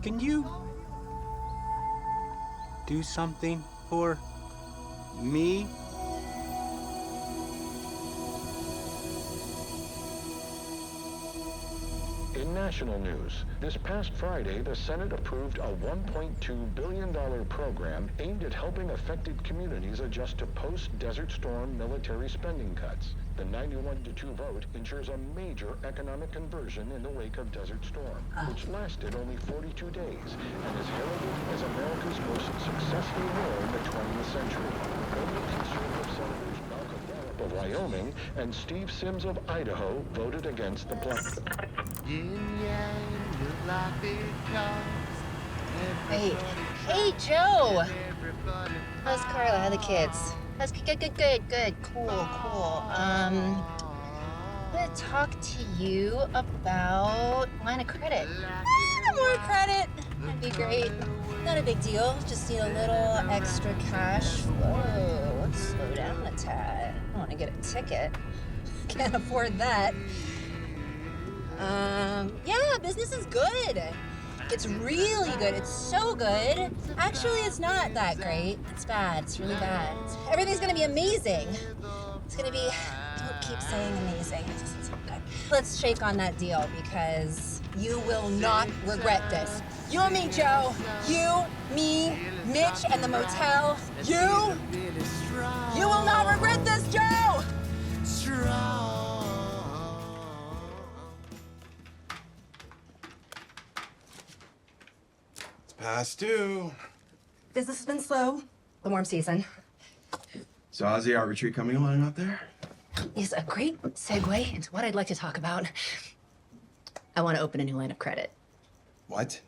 Can you do something for me? In national news, this past Friday, the Senate approved a $1.2 billion program aimed at helping affected communities adjust to post-Desert Storm military spending cuts. The 91-2 vote ensures a major economic conversion in the wake of Desert Storm, which lasted only 42 days and is heralded as America's most successful war in the 20th century. Only conservative senators Malcolm Gallup of Wyoming and Steve Sims of Idaho voted against the plan. Hey, Joe. How's Carla? How are the kids? How's good. Cool. I'm gonna talk to you about line of credit. More credit. That'd be great. Not a big deal. Just need a little extra cash. Whoa, let's slow down a tad. I don't want to get a ticket. Can't afford that. Yeah, business is good. It's really good. It's so good. Actually, it's not that great. It's bad. It's really bad. Everything's gonna be amazing. It's gonna be, don't keep saying amazing. It doesn't sound good. Let's shake on that deal because you will not regret this. You and me, Joe. You, me, Mitch, and the motel. You will not regret this, Joe! Past due. Business has been slow. The warm season So how's the art retreat coming along out there? is a great segue into what I'd like to talk about. I want to open a new line of credit. What?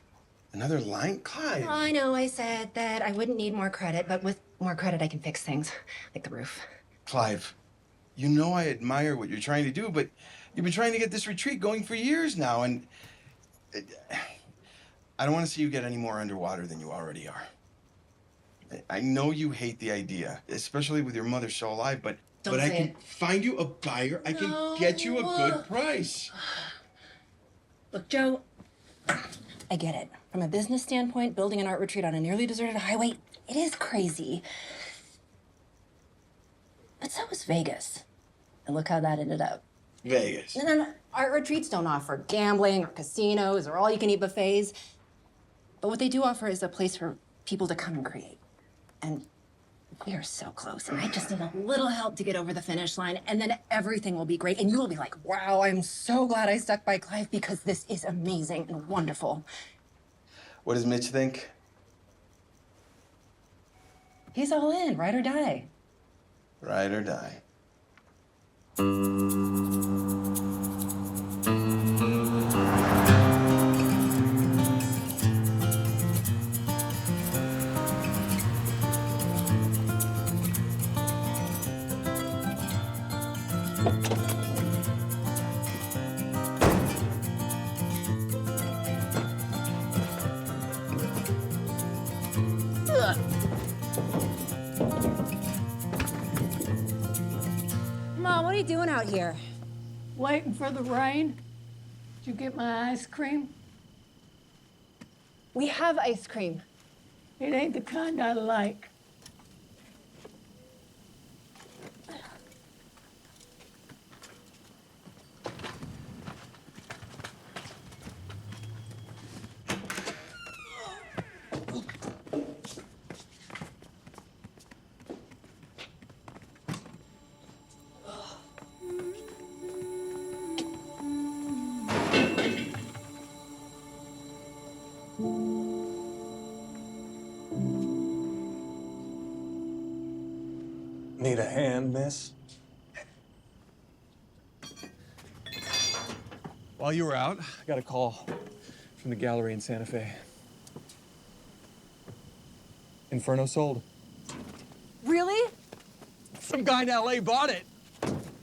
Another line? Clive. I know I said that I wouldn't need more credit, but with more credit I can fix things, like the roof. Clive, you know I admire what you're trying to do, but you've been trying to get this retreat going for years now, and I don't want to see you get any more underwater than you already are. I know you hate the idea, especially with your mother still alive, but I can find you a buyer. I can get you a good price. Look, Joe, I get it. From a business standpoint, building an art retreat on a nearly deserted highway, it is crazy. But so was Vegas. And look how that ended up. Vegas. No. Art retreats don't offer gambling or casinos or all-you-can-eat buffets. But what they do offer is a place for people to come and create. And we are so close. And I just need a little help to get over the finish line. And then everything will be great. And you will be like, wow, I'm so glad I stuck by Clive because this is amazing and wonderful. What does Mitch think? He's all in, ride or die. Ride or die. Mom, what are you doing out here? Waiting for the rain. Did you get my ice cream? We have ice cream. It ain't the kind I like. Need a hand, miss? While you were out, I got a call from the gallery in Santa Fe. Inferno sold. Really? Some guy in LA bought it.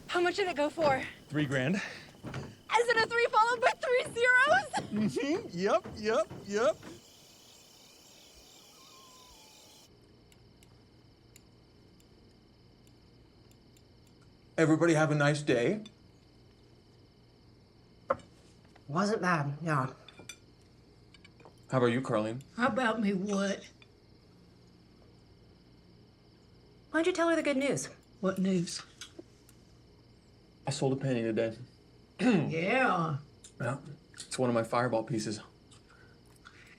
How much did it go for? $3 grand. Is it a 3 followed by 3 zeros? Yep. Everybody have a nice day. Wasn't bad, yeah. How about you, Carlene? How about me what? Why'd you tell her the good news? What news? I sold a painting today. Yeah. Yeah, it's one of my Fireball pieces.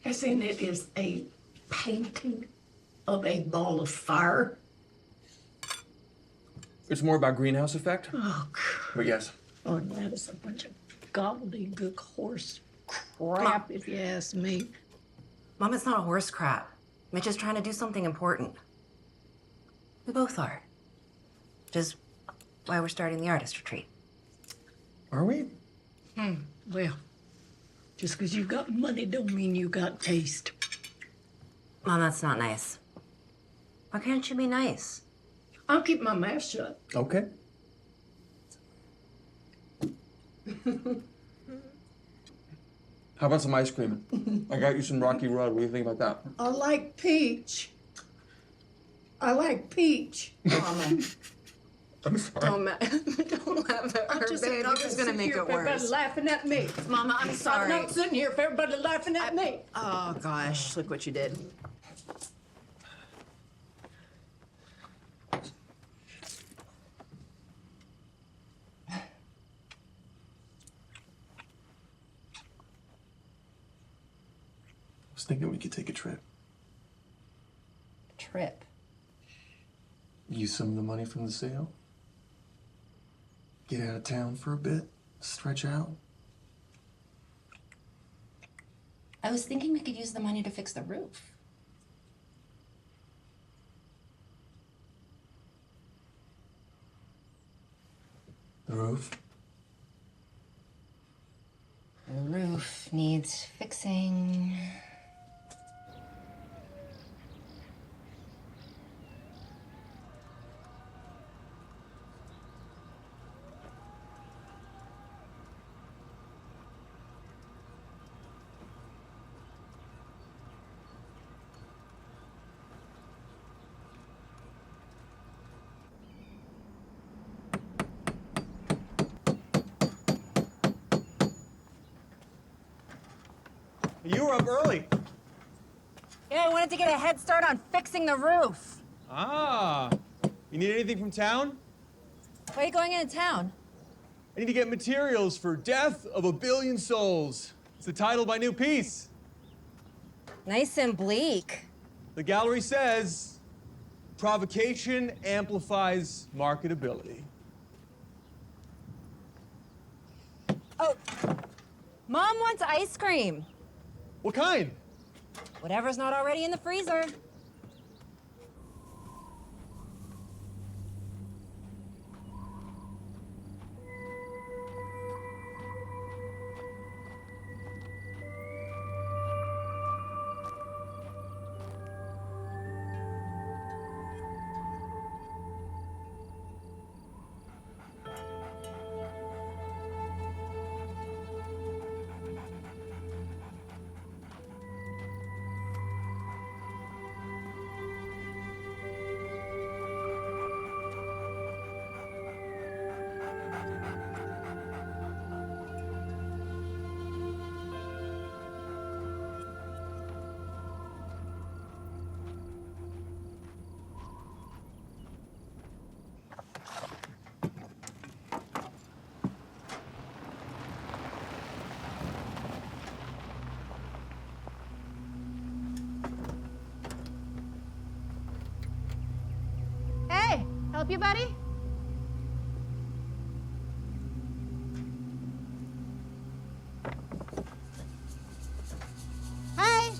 As in it is a painting of a ball of fire. It's more about greenhouse effect, Oh, but yes. oh, that is a bunch of gobbledygook horse crap, if you ask me. Mom, it's not a horse crap. Mitch is trying to do something important. We both are. Which is why we're starting the artist retreat. Are we? Well, just because you got money don't mean you got taste. Mom, that's not nice. Why can't you be nice? I'll keep my mouth shut. Okay. How about some ice cream? I got you some Rocky Road. What do you think about that? I like peach. I like peach. Mama. I'm sorry. Don't laugh at her, babe. I'm just gonna make it Everybody worse. laughing at me. Mama, I'm I'm sorry. not sitting here if everybody laughing at me. Oh, gosh, look what you did. I was thinking we could take a trip. Trip. Use some of the money from the sale. Get out of town for a bit. Stretch out. I was thinking we could use the money to fix the roof. The roof. The roof needs fixing. You were up early. Yeah, I wanted to get a head start on fixing the roof. Ah. You need anything from town? Why are you going into town? I need to get materials for Death of a Billion Souls. It's the title of my new piece. Nice and bleak. The gallery says, provocation amplifies marketability. Oh, Mom wants ice cream. What kind? Whatever's not already in the freezer. help you, buddy? Hi.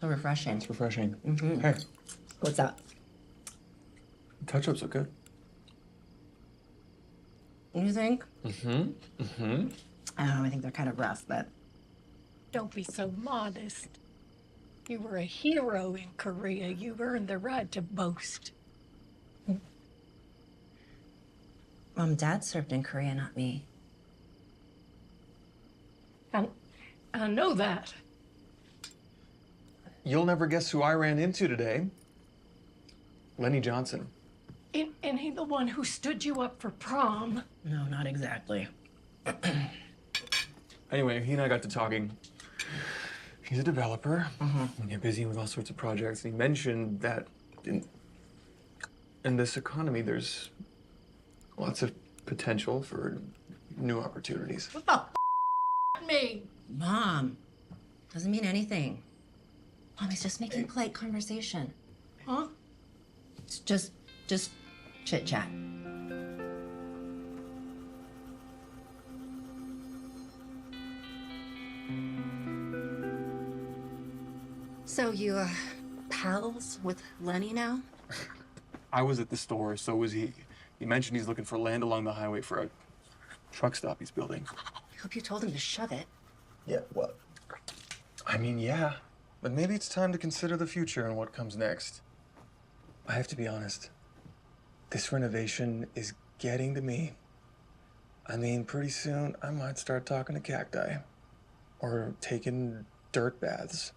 So refreshing. It's refreshing. Mm-hmm. Hey, What's up? touch-ups look good. You think? Mm-hmm. Mm-hmm. I don't know. I think they're kind of rough, but Don't be so modest. You were a hero in Korea. You earned the right to boast. Mom and Dad served in Korea, not me. I know that. You'll never guess who I ran into today. Lenny Johnson. And he the one who stood you up for prom. No, not exactly. Anyway, he and I got to talking. He's a developer. We get busy with all sorts of projects. And he mentioned that in this economy, there's lots of potential for new opportunities. What the mean? Mom, doesn't mean anything. Mom, he's just making polite conversation. Huh? It's just chit chat. So you pals with Lenny now? I was at the store, so was he. He mentioned he's looking for land along the highway for a truck stop he's building. I hope you told him to shove it. Yeah, what? I mean, yeah. But maybe it's time to consider the future and what comes next. I have to be honest. This renovation is getting to me. I mean, pretty soon I might start talking to cacti. Or taking dirt baths.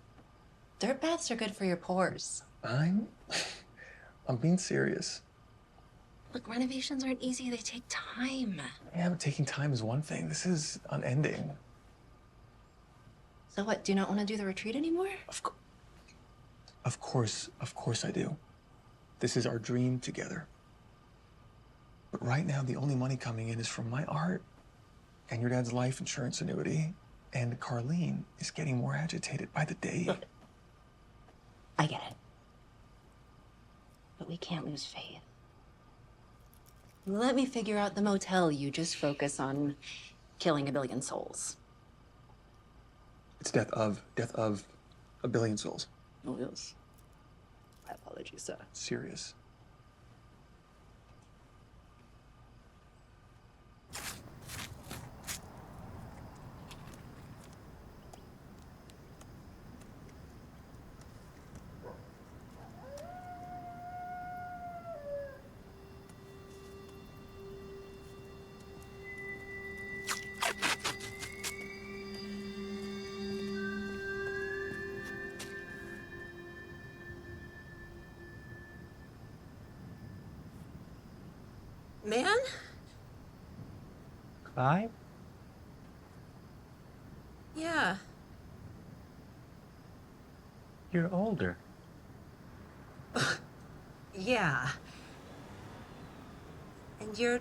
Dirt baths are good for your pores. I'm being serious. Look, renovations aren't easy. They take time. Yeah, but taking time is one thing. This is unending. So what, do you not want to do the retreat anymore? Of course I do. This is our dream together. But right now, the only money coming in is from my art and your dad's life insurance annuity. And Carlene is getting more agitated by the day. Look, I get it. But we can't lose faith. Let me figure out the motel. You just focus on killing a billion souls. It's death of a billion souls. Oh, yes. My apologies, sir. Serious. Man? Clive? Yeah. You're older. Yeah. And you're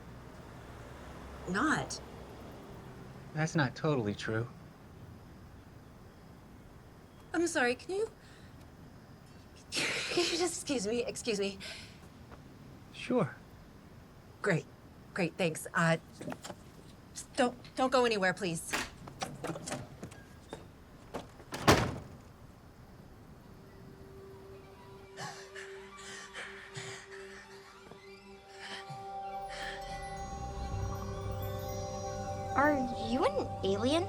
not. That's not totally true. I'm sorry, can you just excuse me? Sure. Great, thanks. Just don't go anywhere, please. Are you an alien?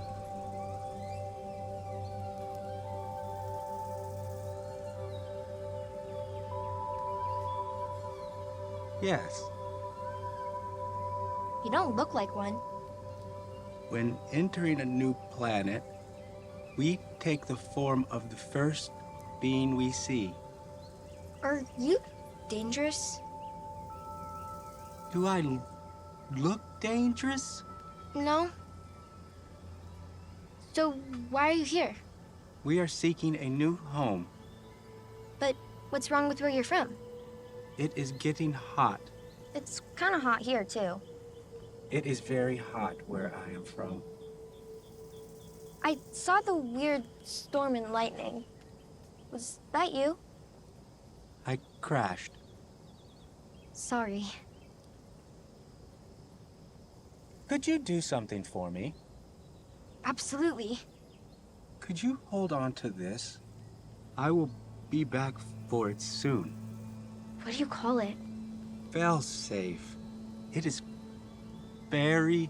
Yes. You don't look like one. When entering a new planet, we take the form of the first being we see. Are you dangerous? Do I look dangerous? No. So why are you here? We are seeking a new home. But what's wrong with where you're from? It is getting hot. It's kind of hot here, too. It is very hot where I am from. I saw the weird storm and lightning. Was that you? I crashed. Sorry. Could you do something for me? Absolutely. Could you hold on to this? I will be back for it soon. What do you call it? Fail-safe. It is very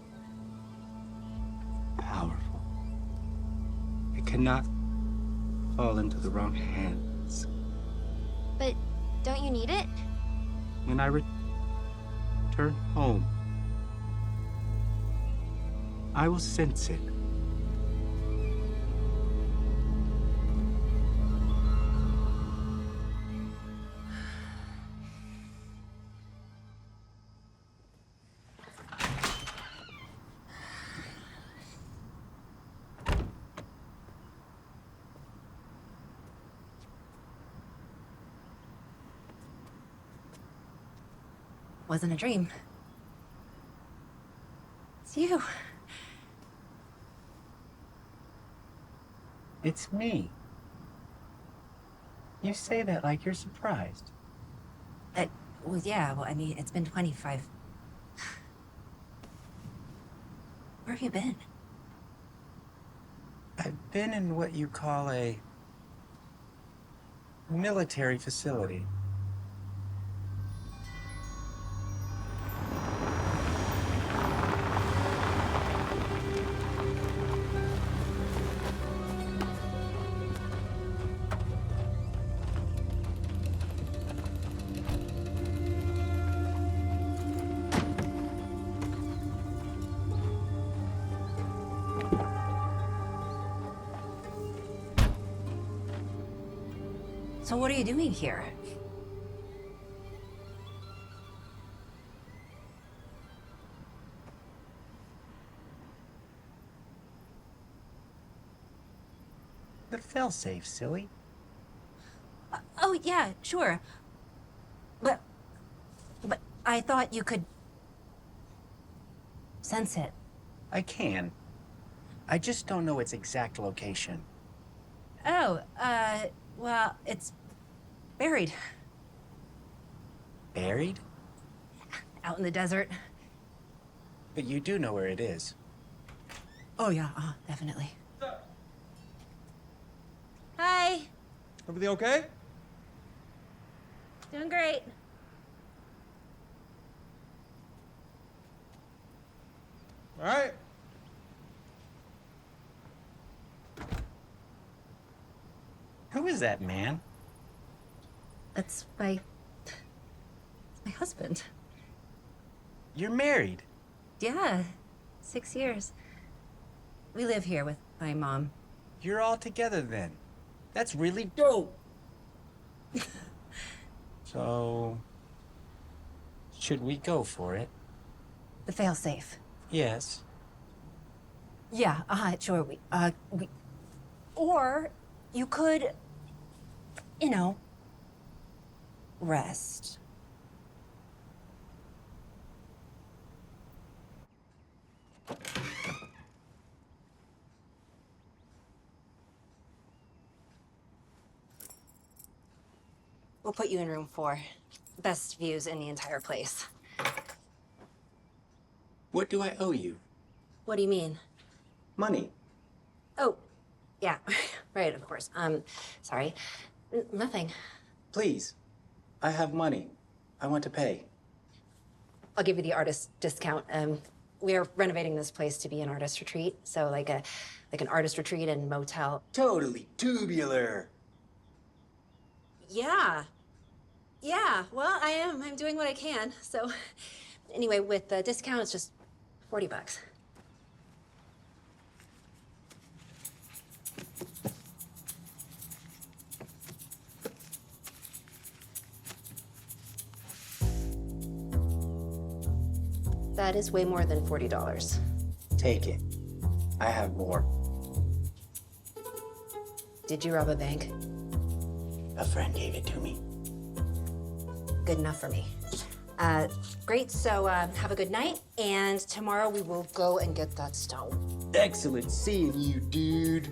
powerful. It cannot fall into the wrong hands. But don't you need it? When I return home, I will sense it. Wasn't a dream. It's you. It's me. You say that like you're surprised. Well, yeah, well, I mean, it's been 25. Where have you been? I've been in what you call a military facility. So what are you doing here? The fail-safe, silly. Oh, yeah, sure. But I thought you could sense it. I can. I just don't know its exact location. Oh, well, it's buried Buried? out in the desert. But you do know where it is. Oh, yeah, definitely. Hi. Everything okay? Doing great. All right. Who is that man? That's my husband. You're married. Yeah, 6 years. We live here with my mom. You're all together then. That's really dope. So, should we go for it? The failsafe. Yes. Yeah, sure. We, or you could, you know, rest. We'll put you in room 4. Best views in the entire place. What do I owe you? What do you mean? Money. Oh, yeah, right, of course. Sorry. Nothing. Please. I have money. I want to pay. I'll give you the artist discount. We're renovating this place to be an artist retreat, so like an artist retreat and motel. Totally tubular. Yeah. Yeah, well, I am. I'm doing what I can. So anyway, with the discount, it's just $40. That is way more than $40. Take it. I have more. Did you rob a bank? A friend gave it to me. Good enough for me. Great, so have a good night, and tomorrow we will go and get that stone. Excellent seeing you, dude.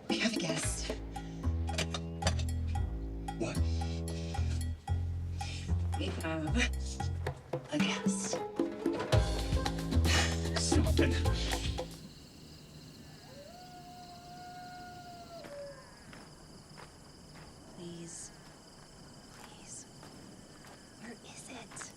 We have a guest. What? We have a guest. Something. Please. Please. Where is it?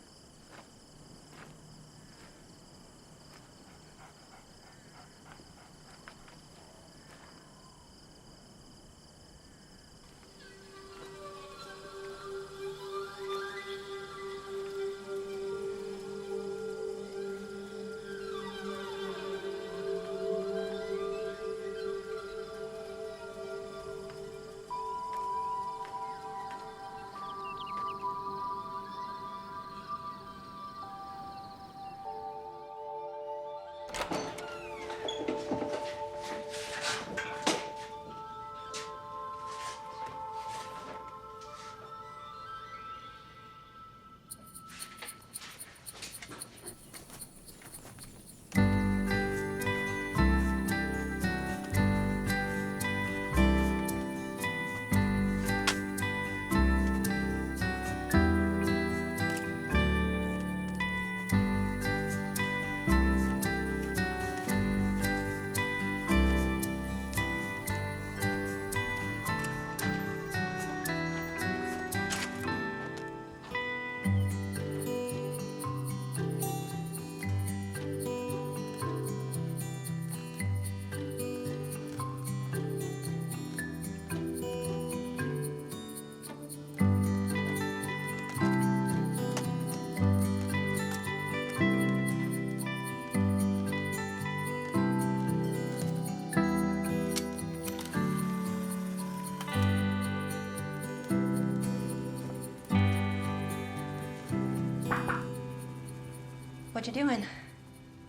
What you doing?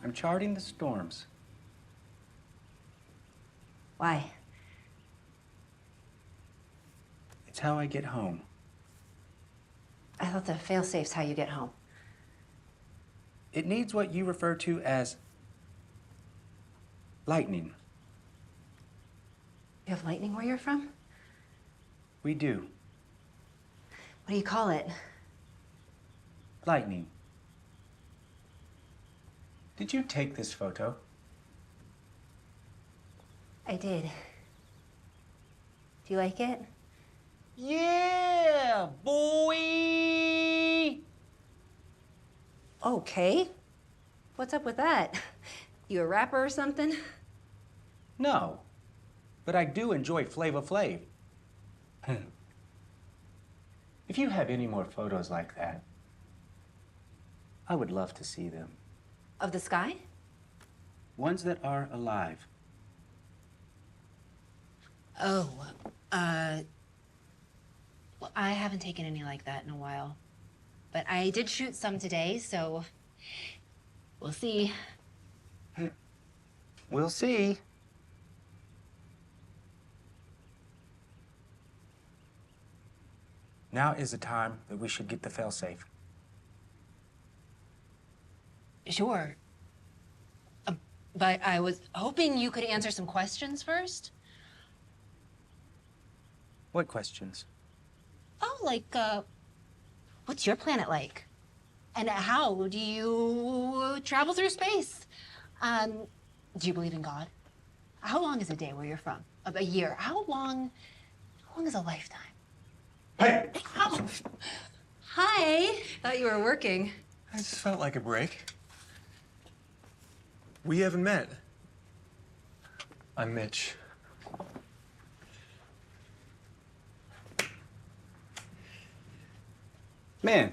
I'm charting the storms. Why? It's how I get home. I thought the failsafe's how you get home. It needs what you refer to as lightning. You have lightning where you're from? We do. What do you call it? Lightning. Did you take this photo? I did. Do you like it? Yeah, boy! Okay. What's up with that? You a rapper or something? No, but I do enjoy Flava Flav. If you have any more photos like that, I would love to see them. Of the sky? Ones that are alive. Oh, well, I haven't taken any like that in a while. But I did shoot some today, so we'll see. We'll see. Now is the time that we should get the failsafe. Sure. But I was hoping you could answer some questions first. What questions? Oh, like, what's your planet like? And how do you travel through space? Do you believe in God? How long is a day where you're from? A year? How long is a lifetime? Hey! Oh. Hi. Thought you were working. I just felt like a break. We haven't met. I'm Mitch. Man,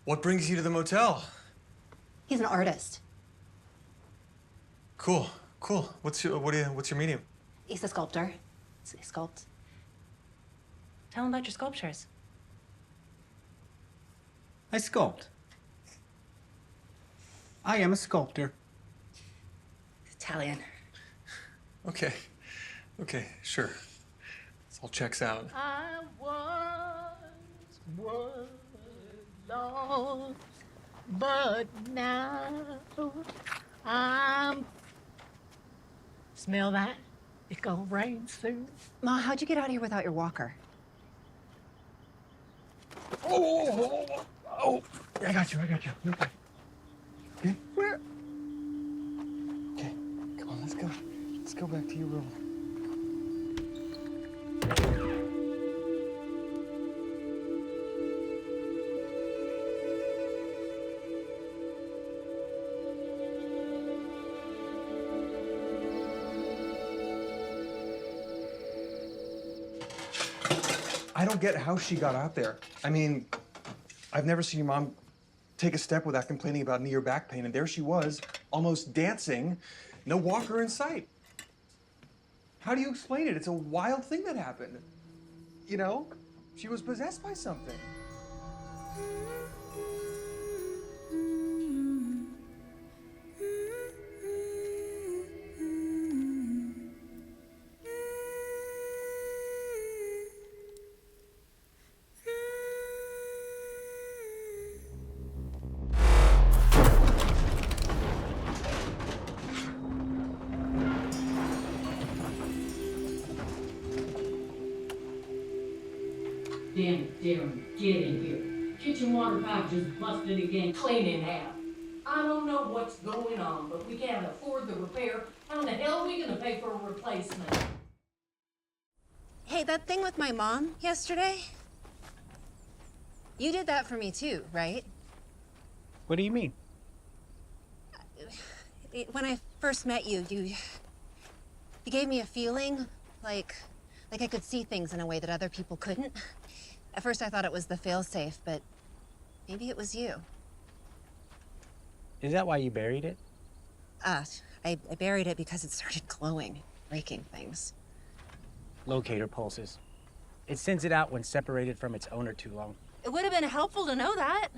What brings you to the motel? He's an artist. Cool, cool. What's your medium? He's a sculptor. He sculpts. Tell him about your sculptures. I sculpt. I am a sculptor. Italian. Okay, okay, sure. This all checks out. I was lost, but now I'm. Smell that? It's gonna rain soon. Ma, how'd you get out here without your walker? Oh, I got you. You're okay. Okay? Where? Okay, come on, let's go. Let's go back to your room. I don't get how she got out there. I mean, I've never seen your mom take a step without complaining about knee or back pain, and there she was, almost dancing, no walker in sight. How do you explain it? It's a wild thing that happened. You know, she was possessed by something. Damn it, Darren, get in here. Kitchen water pipe just busted again, clean in half. I don't know what's going on, but we can't afford the repair. How in the hell are we gonna pay for a replacement? Hey, that thing with my mom yesterday? You did that for me too, right? What do you mean? When I first met you, you gave me a feeling like I could see things in a way that other people couldn't. At first I thought it was the failsafe, but maybe it was you. Is that why you buried it? I buried it because it started glowing, breaking things. Locator pulses. It sends it out when separated from its owner too long. It would have been helpful to know that.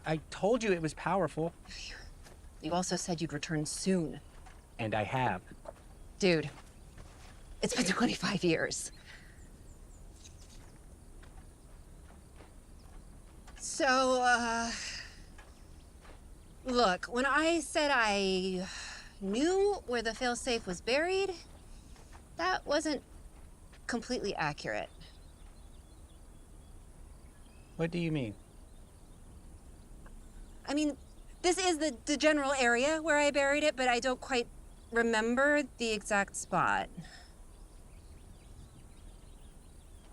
I told you it was powerful. You also said you'd return soon. And I have. Dude, it's been 25 years. So, look, when I said I knew where the failsafe was buried, that wasn't completely accurate. What do you mean? I mean, this is the general area where I buried it, but I don't quite remember the exact spot.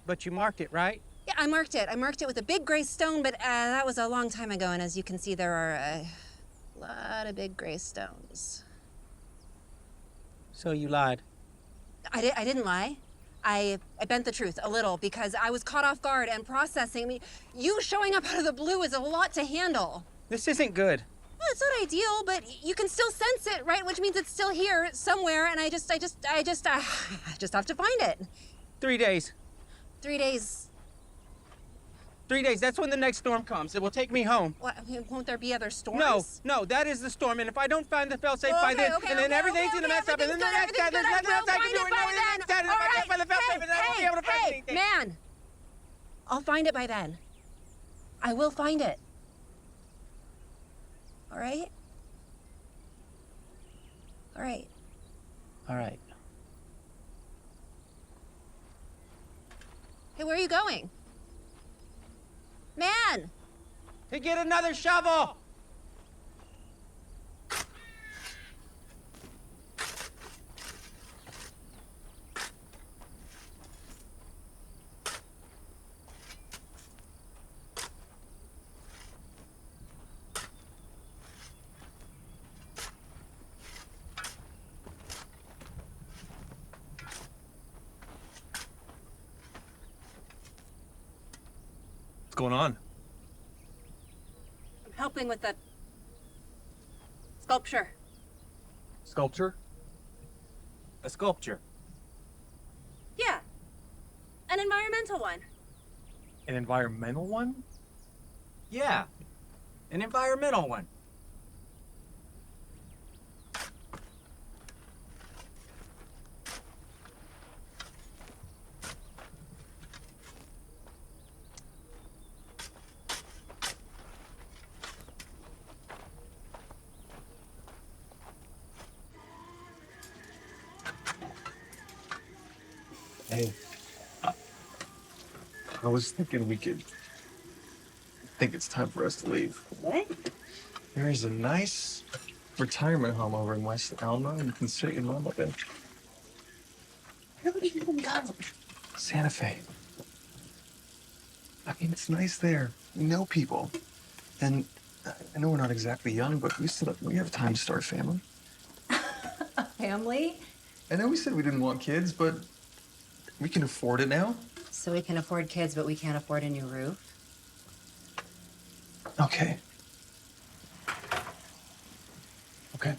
But you marked it, right? Yeah, I marked it. I marked it with a big gray stone, but that was a long time ago, and as you can see, there are a lot of big gray stones. So you lied. I didn't lie. I bent the truth a little because I was caught off guard and processing. I mean, you showing up out of the blue is a lot to handle. This isn't good. Well, it's not ideal, but you can still sense it, right? Which means it's still here somewhere, and I just have to find it. 3 days. 3 days. 3 days. That's when the next storm comes. It will take me home. What, won't there be other storms? No, that is the storm. And if I don't find the failsafe by then, and then everything's gonna mess up, and then there's nothing else I can do. And if I can't find the failsafe, then I won't be able to fix anything. Man, I'll find it by then. I will find it. All right? All right. All right. Hey, where are you going? Man! To get another shovel! What's going on? I'm helping with the Sculpture. Sculpture? A sculpture. Yeah. An environmental one. An environmental one? Yeah. An environmental one. Hey. I was thinking I think it's time for us to leave. What? There's a nice retirement home over in West Elma, and you can sit your mom up in. Where would you even go? Santa Fe. I mean, it's nice there. We know people. And I know we're not exactly young, but we have time to start a family. A family? I know we said we didn't want kids, but we can afford it now. So we can afford kids, but we can't afford a new roof? Okay. Okay.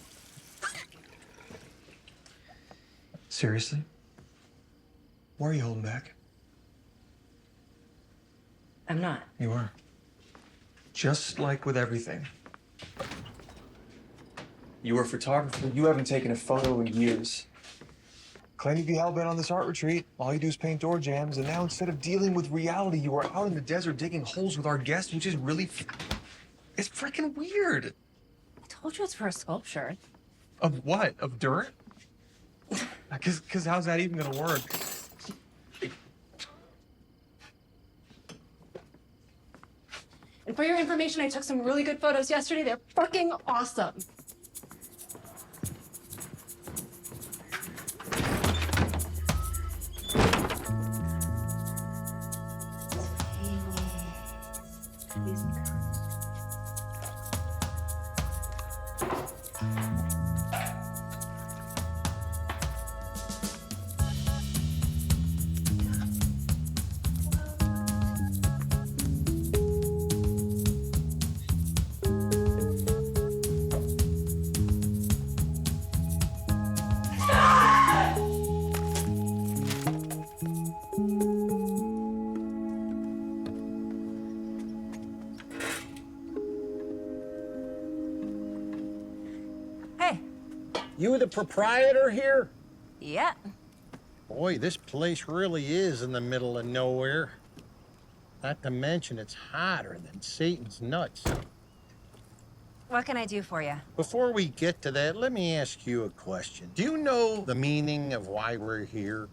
Seriously? Why are you holding back? I'm not. You are. Just like with everything. You were a photographer. You haven't taken a photo in years. Claimed to be hell-bent on this art retreat. All you do is paint door jams, and now instead of dealing with reality, you are out in the desert digging holes with our guests, which is really... It's freaking weird. I told you it's for a sculpture. Of what? Of dirt? Because how's that even gonna work? And for your information, I took some really good photos yesterday. They're fucking awesome. You the proprietor here? Yeah. Boy, this place really is in the middle of nowhere. Not to mention it's hotter than Satan's nuts. What can I do for you? Before we get to that, let me ask you a question. Do you know the meaning of why we're here?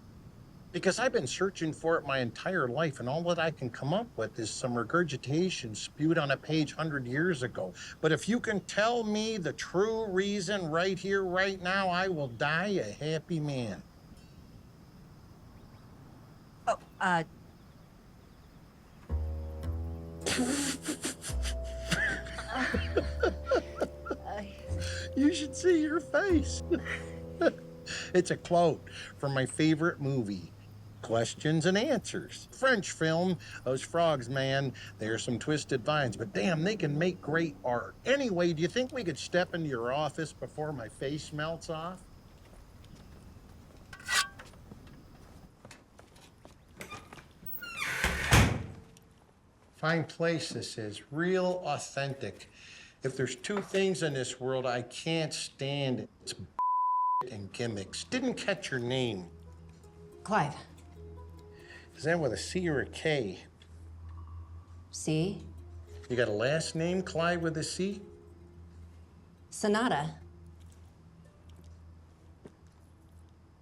Because I've been searching for it my entire life, and all that I can come up with is some regurgitation spewed on a page 100 years ago. But if you can tell me the true reason right here, right now, I will die a happy man. Oh, You should see your face. It's a quote from my favorite movie, Questions and Answers. French film, those frogs, man, they're some twisted vines, but damn, they can make great art. Anyway, do you think we could step into your office before my face melts off? Fine place this is, real authentic. If there's two things in this world I can't stand, it's and gimmicks. Didn't catch your name. Clive. Is that with a C or a K? C? You got a last name, Clyde, with a C? Sonata.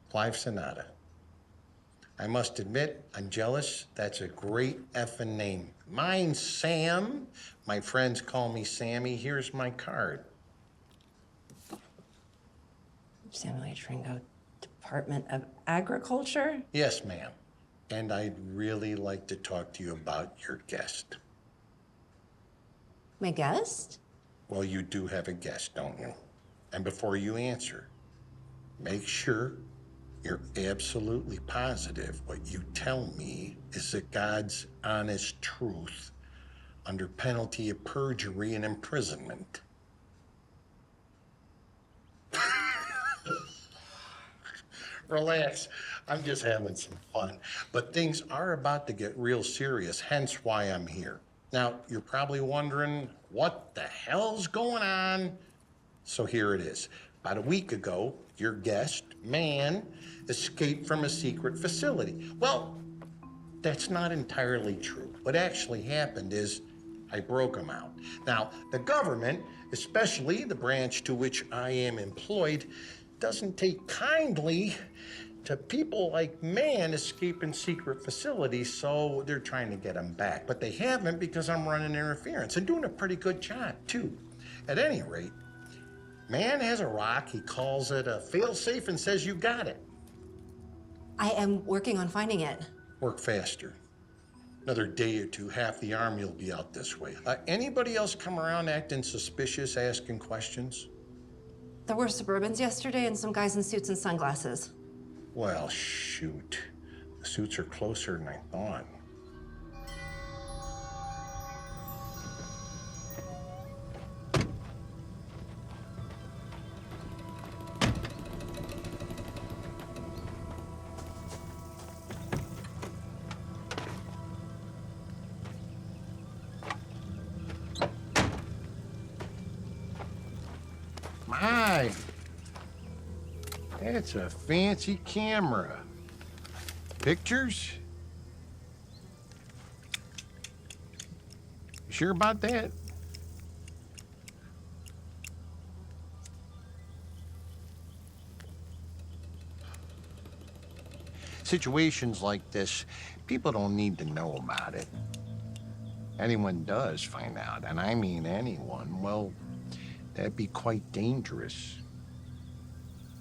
Clive Sonata. I must admit, I'm jealous. That's a great effing name. Mine's Sam. My friends call me Sammy. Here's my card. Samuel H. Ringo, Department of Agriculture? Yes, ma'am. And I'd really like to talk to you about your guest. My guest? Well, you do have a guest, don't you? And before you answer, make sure you're absolutely positive what you tell me is the God's honest truth under penalty of perjury and imprisonment. Relax. I'm just having some fun. But things are about to get real serious, hence why I'm here. Now, you're probably wondering, what the hell's going on? So here it is. About a week ago, your guest, man, escaped from a secret facility. Well, that's not entirely true. What actually happened is I broke him out. Now, the government, especially the branch to which I am employed, doesn't take kindly to people like man escaping secret facilities, so they're trying to get him back. But they haven't because I'm running interference and doing a pretty good job, too. At any rate, man has a rock, he calls it a fail-safe and says you got it. I am working on finding it. Work faster. Another day or two, half the army will be out this way. Anybody else come around acting suspicious, asking questions? There were Suburbans yesterday and some guys in suits and sunglasses. Well, shoot. The suits are closer than I thought. My, that's a fancy camera. Pictures? You sure about that? Situations like this, people don't need to know about it. Anyone does find out, and I mean anyone, well, that'd be quite dangerous.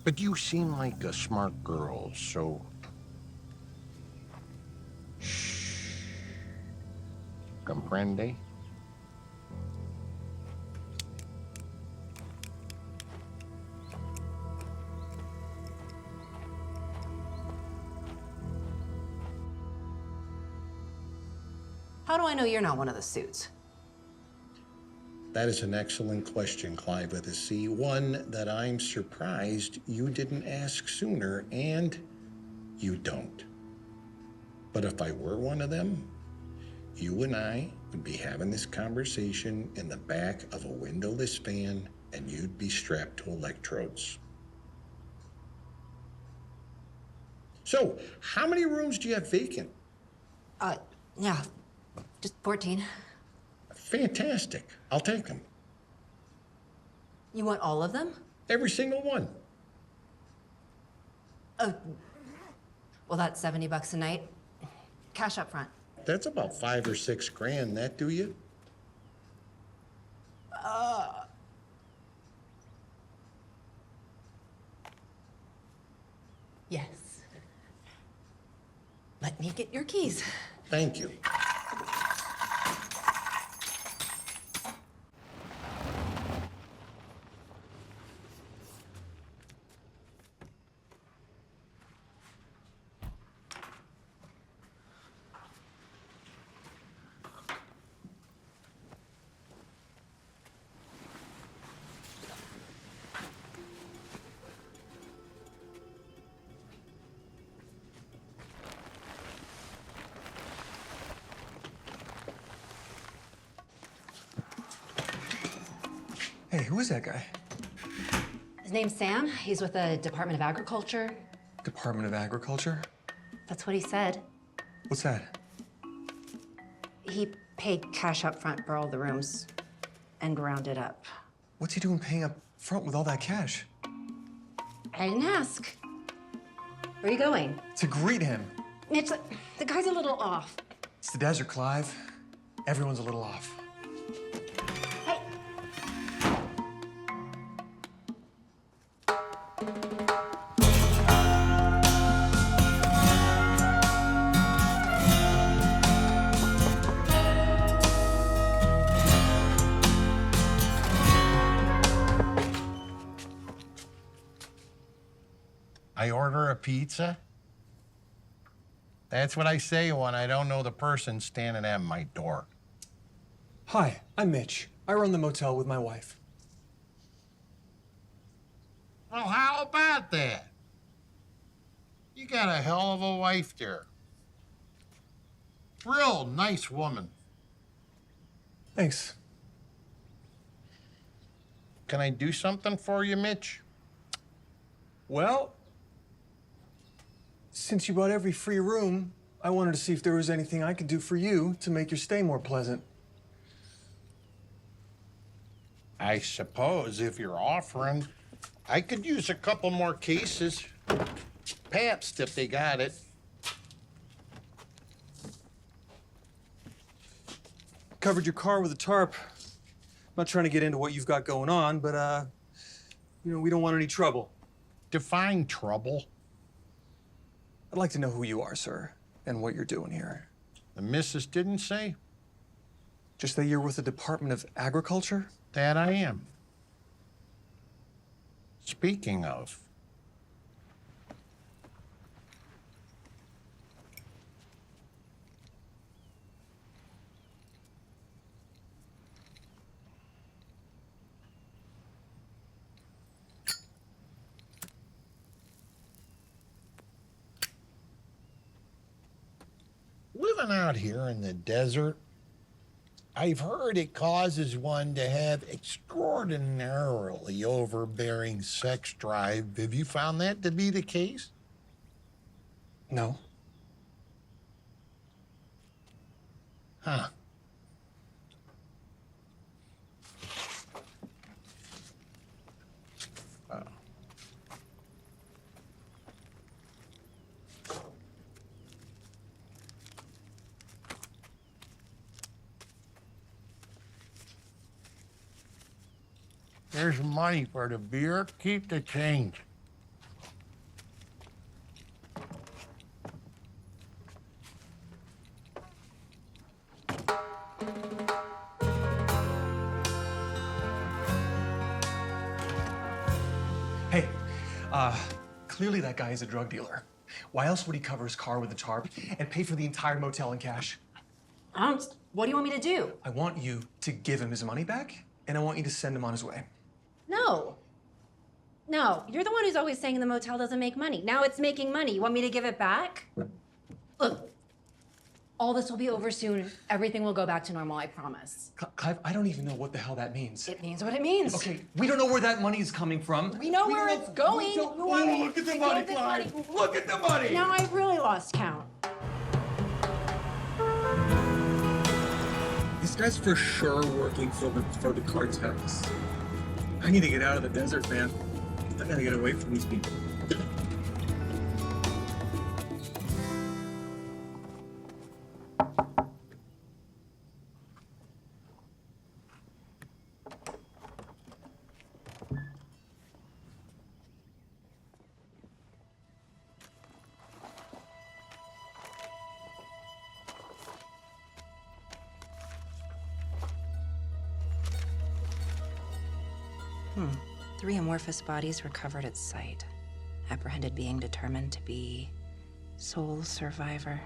But you seem like a smart girl, so... Shh. Comprende? How do I know you're not one of the suits? That is an excellent question, Clive with a C. One that I'm surprised you didn't ask sooner, and you don't. But if I were one of them, you and I would be having this conversation in the back of a windowless van, and you'd be strapped to electrodes. So, how many rooms do you have vacant? Yeah, just 14. Fantastic. I'll take them. You want all of them? Every single one. Oh, well, that's $70 a night. Cash up front. That's about $5 or $6 grand, that do you? Yes. Let me get your keys. Thank you. Hey, who is that guy? His name's Sam. He's with the Department of Agriculture. Department of Agriculture? That's what he said. What's that? He paid cash up front for all the rooms and rounded up. What's he doing paying up front with all that cash? I didn't ask. Where are you going? To greet him. Mitch, the guy's a little off. It's the desert, Clive. Everyone's a little off. I order a pizza? That's what I say when I don't know the person standing at my door. Hi, I'm Mitch. I run the motel with my wife. Well, how about that? You got a hell of a wife there. Real nice woman. Thanks. Can I do something for you, Mitch? Well, since you bought every free room, I wanted to see if there was anything I could do for you to make your stay more pleasant. I suppose if you're offering, I could use a couple more cases. Pabst, if they got it. Covered your car with a tarp. I'm not trying to get into what you've got going on, but, we don't want any trouble. Define trouble. I'd like to know who you are, sir, and what you're doing here. The missus didn't say? Just that you're with the Department of Agriculture? That I am. Speaking of, living out here in the desert, I've heard it causes one to have extraordinarily overbearing sex drive. Have you found that to be the case? No. Huh. Here's money for the beer. Keep the change. Hey, clearly that guy is a drug dealer. Why else would he cover his car with a tarp and pay for the entire motel in cash? What do you want me to do? I want you to give him his money back, and I want you to send him on his way. No. No, you're the one who's always saying the motel doesn't make money. Now it's making money. You want me to give it back? Look, all this will be over soon. Everything will go back to normal, I promise. Clive, I don't even know what the hell that means. It means what it means. Okay, we don't know where that money is coming from. We know where it's going. Look at the money, Clive. Look at the money. Now I've really lost count. This guy's for sure working for the cartels. I need to get out of the desert, man. I gotta get away from these people. Three amorphous bodies recovered at site. Apprehended being determined to be sole survivor.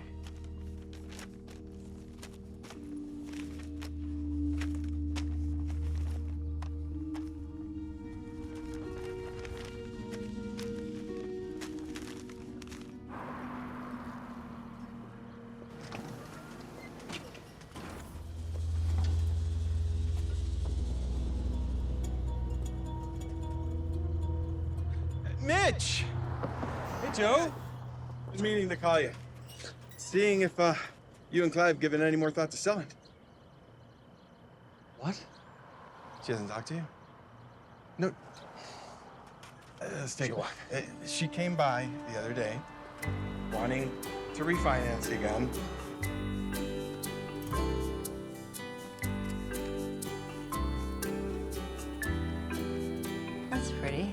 Mitch! Hey, Joe. I was meaning to call you. Seeing if you and Clive given any more thought to selling. What? She hasn't talked to you? No. Let's take a walk. She came by the other day, wanting to refinance again. That's pretty.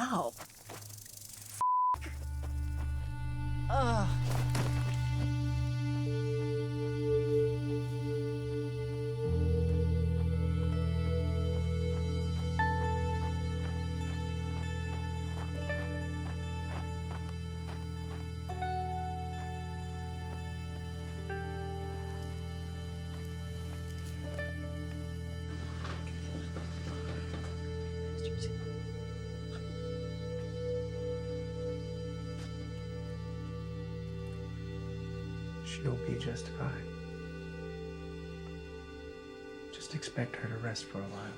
Ow. Ugh. She'll be just fine. Just expect her to rest for a while.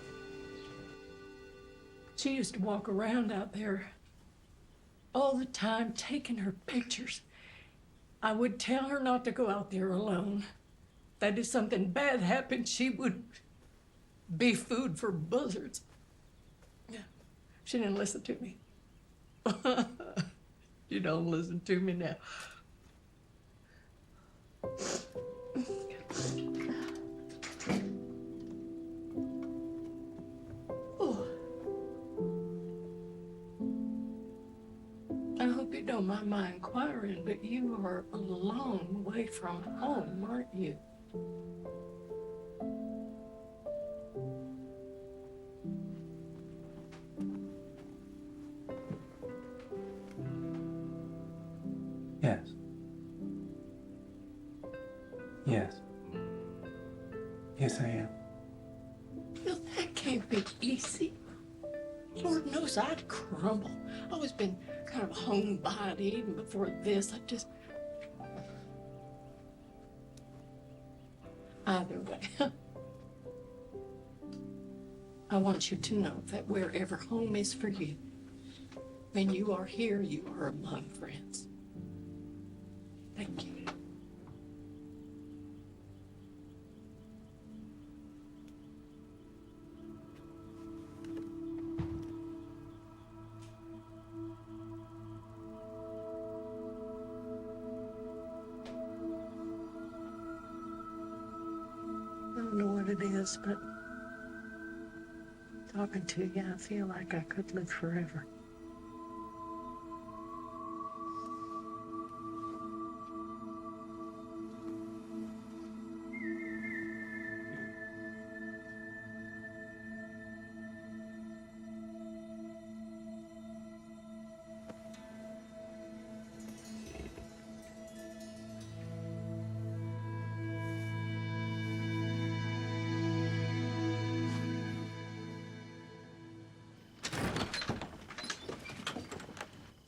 She used to walk around out there all the time taking her pictures. I would tell her not to go out there alone. That if something bad happened, she would be food for buzzards. She didn't listen to me. You don't listen to me now. Oh. I hope you don't mind my inquiring, but you are a long way from home, aren't you? Yes. Yes. Yes, I am. Well, that can't be easy. Lord knows I'd crumble. I've always been kind of a homebody even before this. Either way, I want you to know that wherever home is for you, when you are here, you are among friends. Thank you. I don't know what it is, but talking to you, I feel like I could live forever.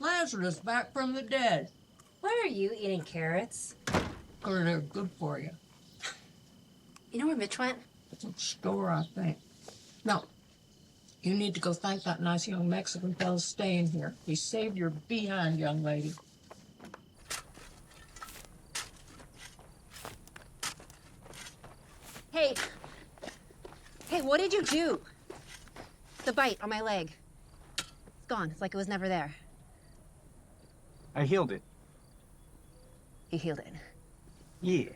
Lazarus back from the dead. Why are you eating carrots? Because they're good for you. You know where Mitch went? It's a store, I think. No. You need to go thank that nice young Mexican fellow staying here. He saved your behind, young lady. Hey. Hey, what did you do? The bite on my leg. It's gone. It's like it was never there. I healed it. You healed it. Yeah.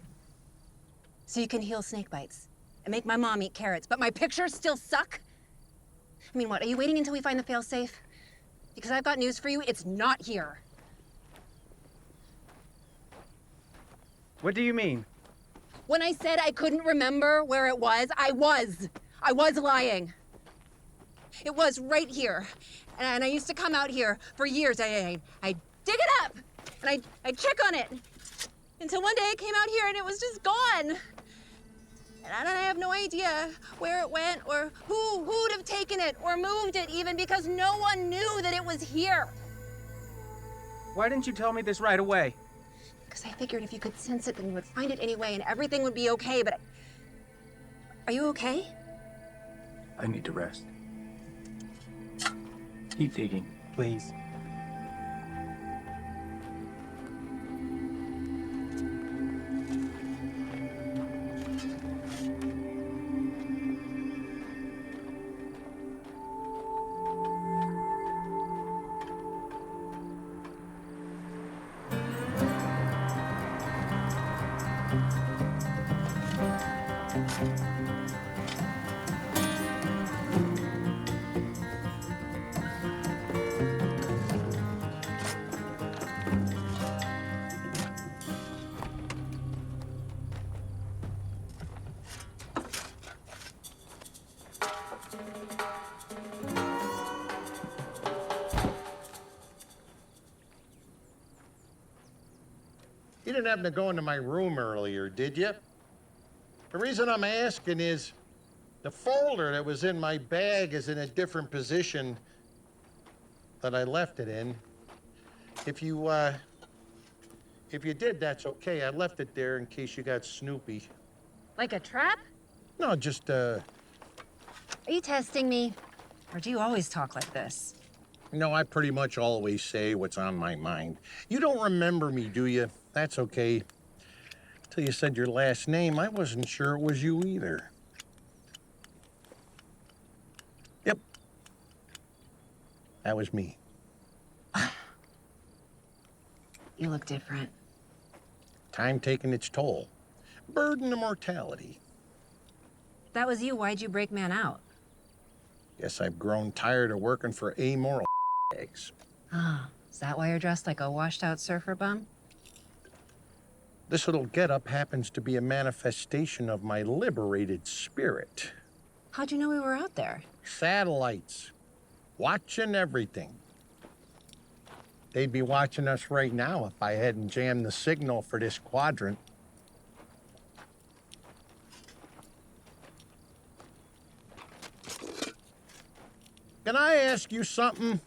So you can heal snake bites and make my mom eat carrots, but my pictures still suck? I mean, what, are you waiting until we find the failsafe? Because I've got news for you, it's not here. What do you mean? When I said I couldn't remember where it was, I was lying. It was right here. And I used to come out here for years. I'd dig it up, and I'd check on it. Until one day I came out here and it was just gone. And I have no idea where it went or who'd have taken it or moved it even, because no one knew that it was here. Why didn't you tell me this right away? Because I figured if you could sense it, then you would find it anyway and everything would be okay, but... Are you okay? I need to rest. Keep digging, please. You didn't happen to go into my room earlier, did you? The reason I'm asking is the folder that was in my bag is in a different position that I left it in. If you If you did, that's okay. I left it there in case you got snoopy. Like a trap? No, just, Are you testing me? Or do you always talk like this? No, I pretty much always say what's on my mind. You don't remember me, do you? That's okay. Till you said your last name, I wasn't sure it was you either. Yep. That was me. You look different. Time taking its toll. Burden of mortality. That was you. Why'd you break man out? Guess I've grown tired of working for amoral eggs. Ah, is that why you're dressed like a washed-out surfer bum? This little getup happens to be a manifestation of my liberated spirit. How'd you know we were out there? Satellites. Watching everything. They'd be watching us right now if I hadn't jammed the signal for this quadrant. Can I ask you something?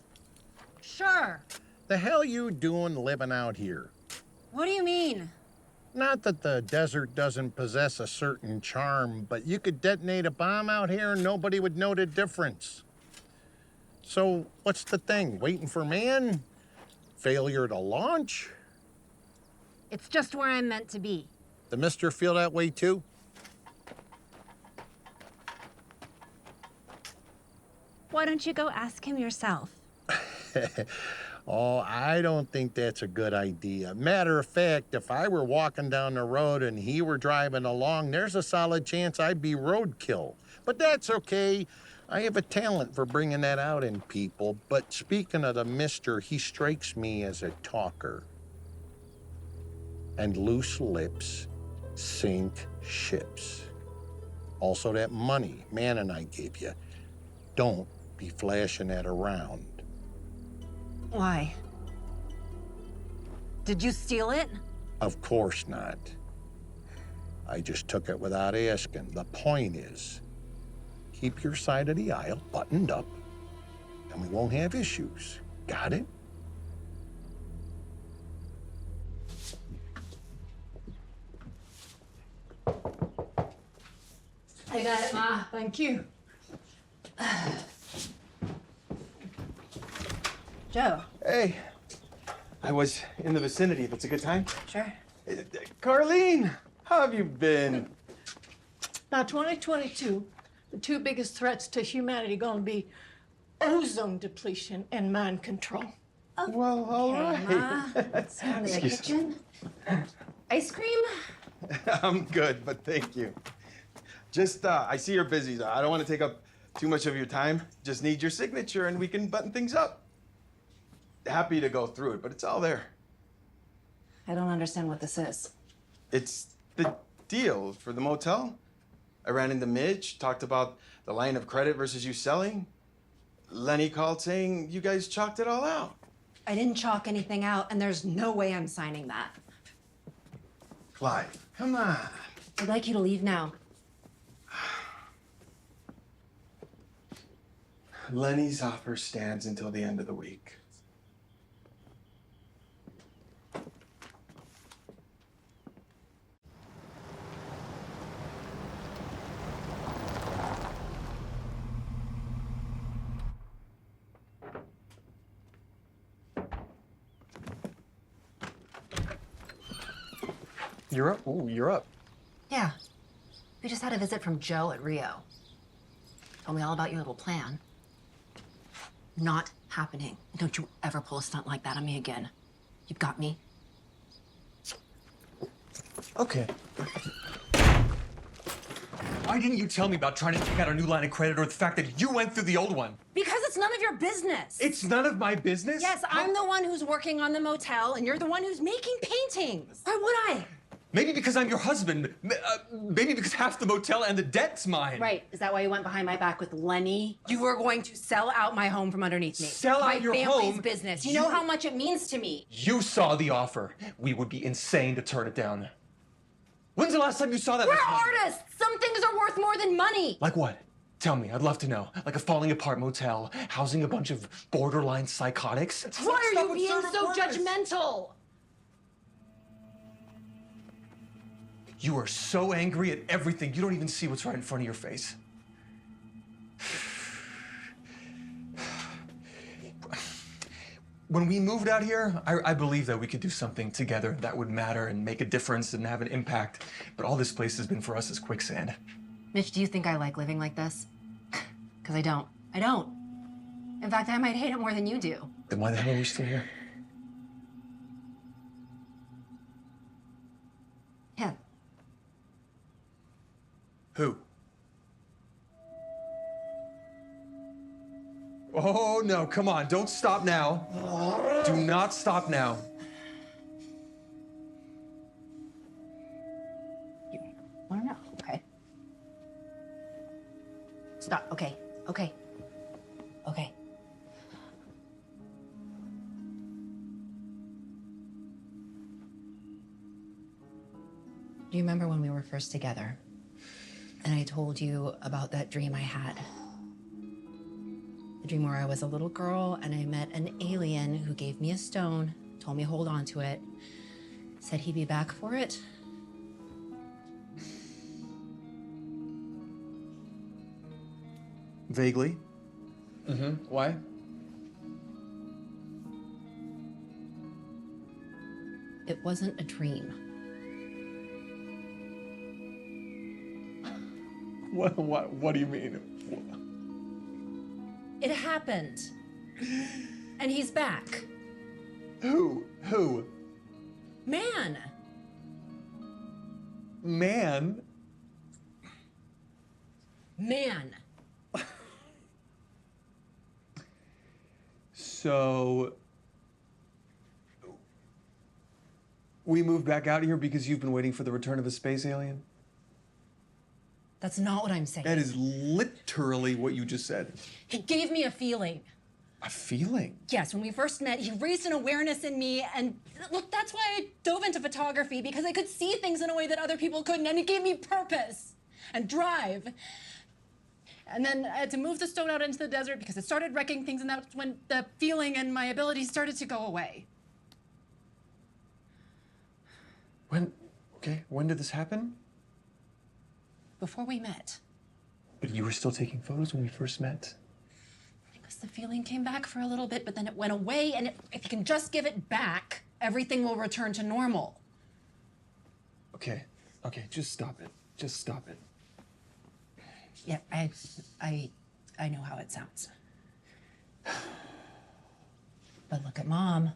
Sure. The hell you doing living out here? What do you mean? Not that the desert doesn't possess a certain charm, but you could detonate a bomb out here and nobody would know the difference. So what's the thing? Waiting for man? Failure to launch? It's just where I'm meant to be. The mister feel that way too? Why don't you go ask him yourself? Oh, I don't think that's a good idea. Matter of fact, if I were walking down the road and he were driving along, there's a solid chance I'd be roadkill. But that's okay. I have a talent for bringing that out in people. But speaking of the mister, he strikes me as a talker. And loose lips sink ships. Also, that money Man and I gave you, don't be flashing that around. Why? Did you steal it? Of course not. I just took it without asking. The point is, keep your side of the aisle buttoned up, and we won't have issues. Got it? I got it, Ma. Thank you. Joe. Hey, I was in the vicinity, if it's a good time. Sure. Carlene, how have you been? Now, 2022, the two biggest threats to humanity gonna be ozone depletion and mind control. Well, all right. Ma, let's go to the Excuse kitchen. Ice cream? I'm good, but thank you. Just, I see you're busy. So I don't want to take up too much of your time. Just need your signature and we can button things up. Happy to go through it, but it's all there. I don't understand what this is. It's the deal for the motel. I ran into Midge, talked about the line of credit versus you selling. Lenny called saying you guys chalked it all out. I didn't chalk anything out, and there's no way I'm signing that. Clive, come on. I'd like you to leave now. Lenny's offer stands until the end of the week. You're up? Ooh, you're up. Yeah. We just had a visit from Joe at Rio. Told me all about your little plan. Not happening. Don't you ever pull a stunt like that on me again. You've got me. Okay. Why didn't you tell me about trying to take out a new line of credit or the fact that you went through the old one? Because it's none of your business. It's none of my business? Yes, I'm the one who's working on the motel, and you're the one who's making paintings. Why would I? Maybe because I'm your husband. Maybe because half the motel and the debt's mine. Right. Is that why you went behind my back with Lenny? You were going to sell out my home from underneath me. Sell out your home? My family's business. You know how much it means to me. You saw the offer. We would be insane to turn it down. When's the last time you saw that? We're much money? artists. Some things are worth more than money. Like what? Tell me. I'd love to know. Like a falling apart motel, housing a bunch of borderline psychotics. Why are you being so judgmental? You are so angry at everything, you don't even see what's right in front of your face. When we moved out here, I believed that we could do something together that would matter and make a difference and have an impact. But all this place has been for us is quicksand. Mitch, do you think I like living like this? Because I don't. I don't. In fact, I might hate it more than you do. Then why the hell are we still here? Him. Who? Oh, no, come on, don't stop now. Do not stop now. You wanna know, okay? Stop, okay, okay, okay. Do you remember when we were first together? And I told you about that dream I had? The dream where I was a little girl and I met an alien who gave me a stone, told me to hold on to it, said he'd be back for it. Vaguely. Why? It wasn't a dream. What do you mean? It happened. And he's back. Who? Man. Man? Man. So... we moved back out here because you've been waiting for the return of a space alien? That's not what I'm saying. That is literally what you just said. He gave me a feeling. A feeling? Yes, when we first met, he raised an awareness in me, and look, that's why I dove into photography, because I could see things in a way that other people couldn't, and it gave me purpose and drive. And then I had to move the stone out into the desert because it started wrecking things, and that's when the feeling and my abilities started to go away. When did this happen? Before we met. But you were still taking photos when we first met. Because the feeling came back for a little bit, but then it went away, and if you can just give it back, everything will return to normal. Okay, just stop it. Just stop it. Yeah, I know how it sounds. But look at Mom.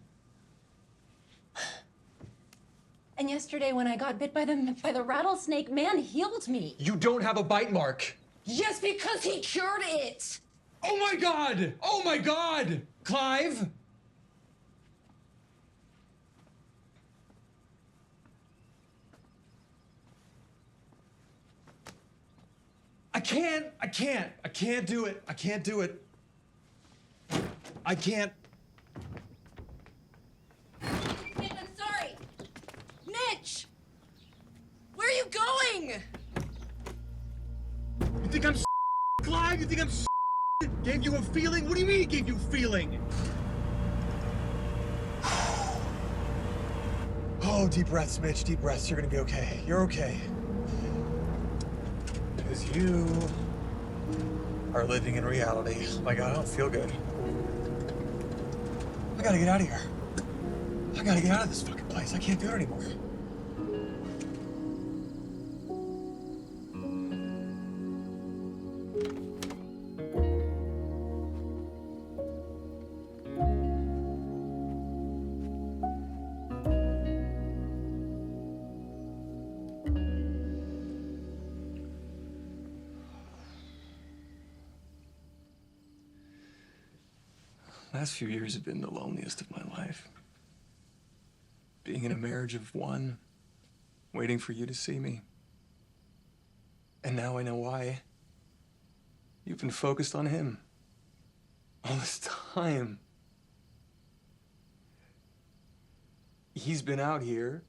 And yesterday when I got bit by the rattlesnake, man healed me. You don't have a bite mark. Yes, because he cured it. Oh my God! Oh my God! Clive? I can't do it. I can't do it. I can't. Mitch, I'm sorry. Mitch! Where are you going? You think I'm Clive? You think I'm gave you a feeling? What do you mean it gave you a feeling? Oh, deep breaths, Mitch, deep breaths. You're gonna be okay. You're okay. Because you are living in reality. My God, I don't feel good. I gotta get out of here. I gotta get out of this fucking place. I can't do it anymore. Last few years have been the loneliest of my life. Being in a marriage of one, waiting for you to see me. And now I know why. You've been focused on him. All this time. He's been out here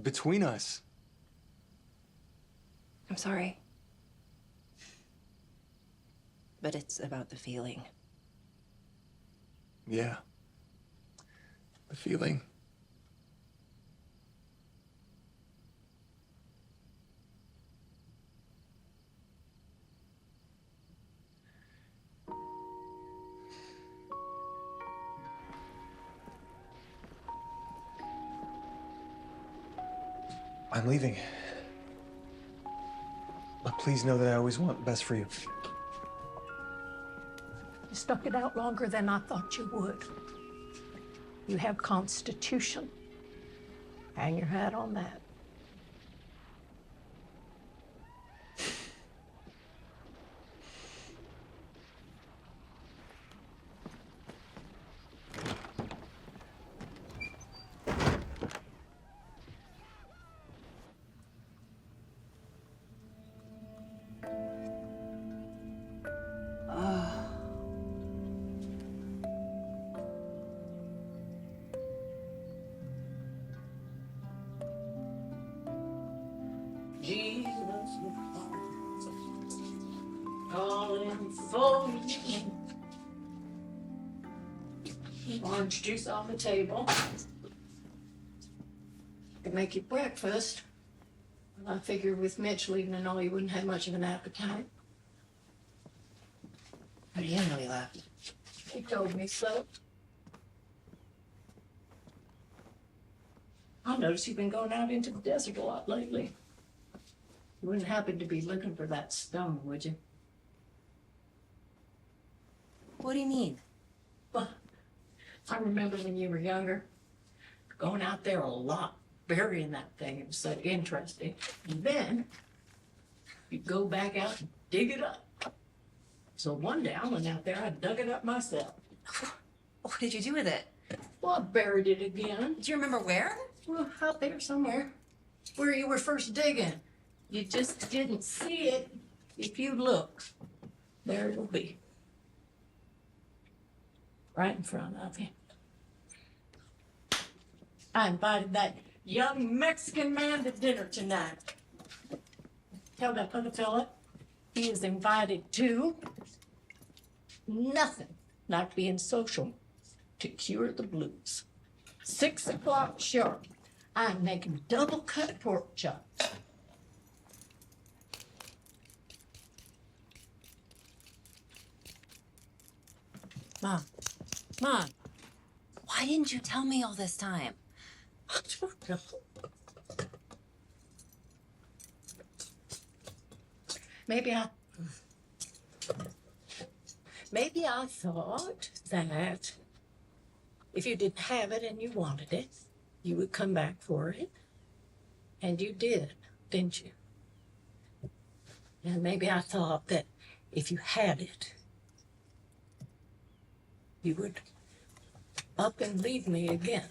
between us. I'm sorry. But it's about the feeling. Yeah. The feeling. I'm leaving. But please know that I always want the best for you. You stuck it out longer than I thought you would. You have Constitution. Hang your hat on that. Jesus, calling for you. Orange juice on the table. Could make you breakfast. I figure with Mitch leaving and all, you wouldn't have much of an appetite. How do you know he left? He told me so. I noticed you've been going out into the desert a lot lately. You wouldn't happen to be looking for that stone, would you? What do you mean? Well, I remember when you were younger, going out there a lot, burying that thing. It was so interesting. And then you'd go back out and dig it up. So one day I went out there, I dug it up myself. What did you do with it? Well, I buried it again. Do you remember where? Well, out there somewhere, where you were first digging. You just didn't see it. If you look, there it'll be. Right in front of you. I invited that young Mexican man to dinner tonight. Tell that other fella he is invited too. Nothing like being social to cure the blues. 6 o'clock sharp. I'm making double cut pork chops. Mom, why didn't you tell me all this time? I don't know. Maybe I thought that if you didn't have it and you wanted it, you would come back for it. And you did, didn't you? And maybe I thought that if you had it, you would up and leave me again.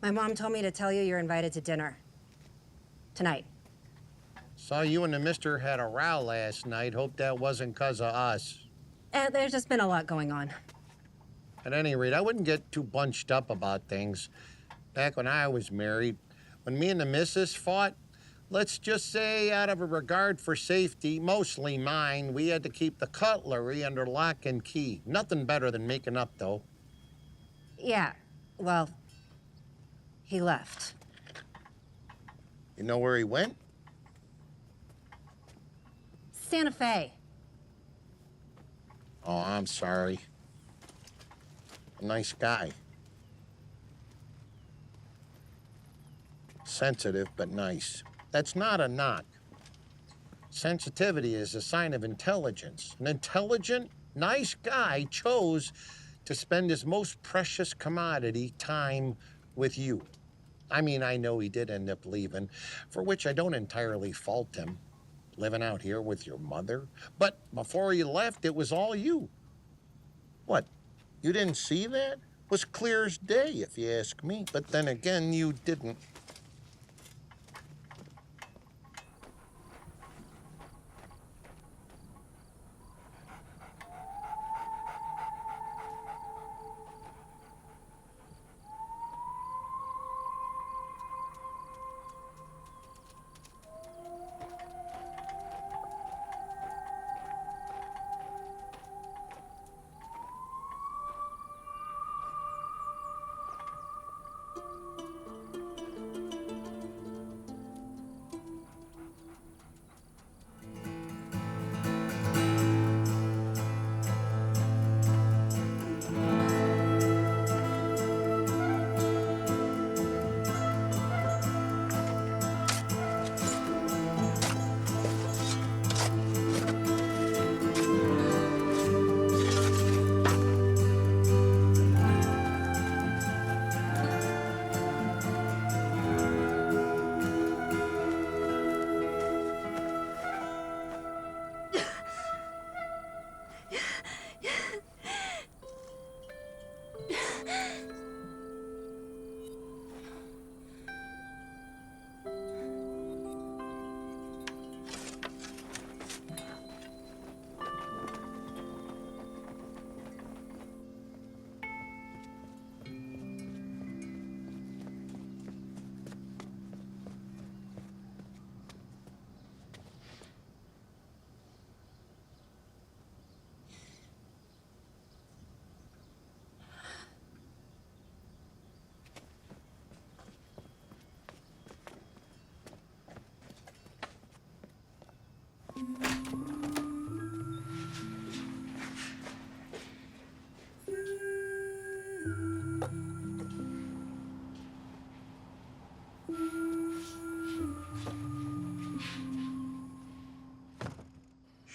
My mom told me to tell you you're invited to dinner. Tonight. Saw you and the mister had a row last night. Hope that wasn't 'cause of us. There's just been a lot going on. At any rate, I wouldn't get too bunched up about things. Back when I was married, when me and the missus fought, let's just say out of a regard for safety, mostly mine, we had to keep the cutlery under lock and key. Nothing better than making up, though. Yeah, well, he left. You know where he went? Santa Fe. Oh, I'm sorry. A nice guy. Sensitive, but nice. That's not a knock. Sensitivity is a sign of intelligence. An intelligent, nice guy chose to spend his most precious commodity, time, with you. I mean, I know he did end up leaving, for which I don't entirely fault him. Living out here with your mother. But before he left, it was all you. What, you didn't see that? Was clear as day, if you ask me. But then again, you didn't.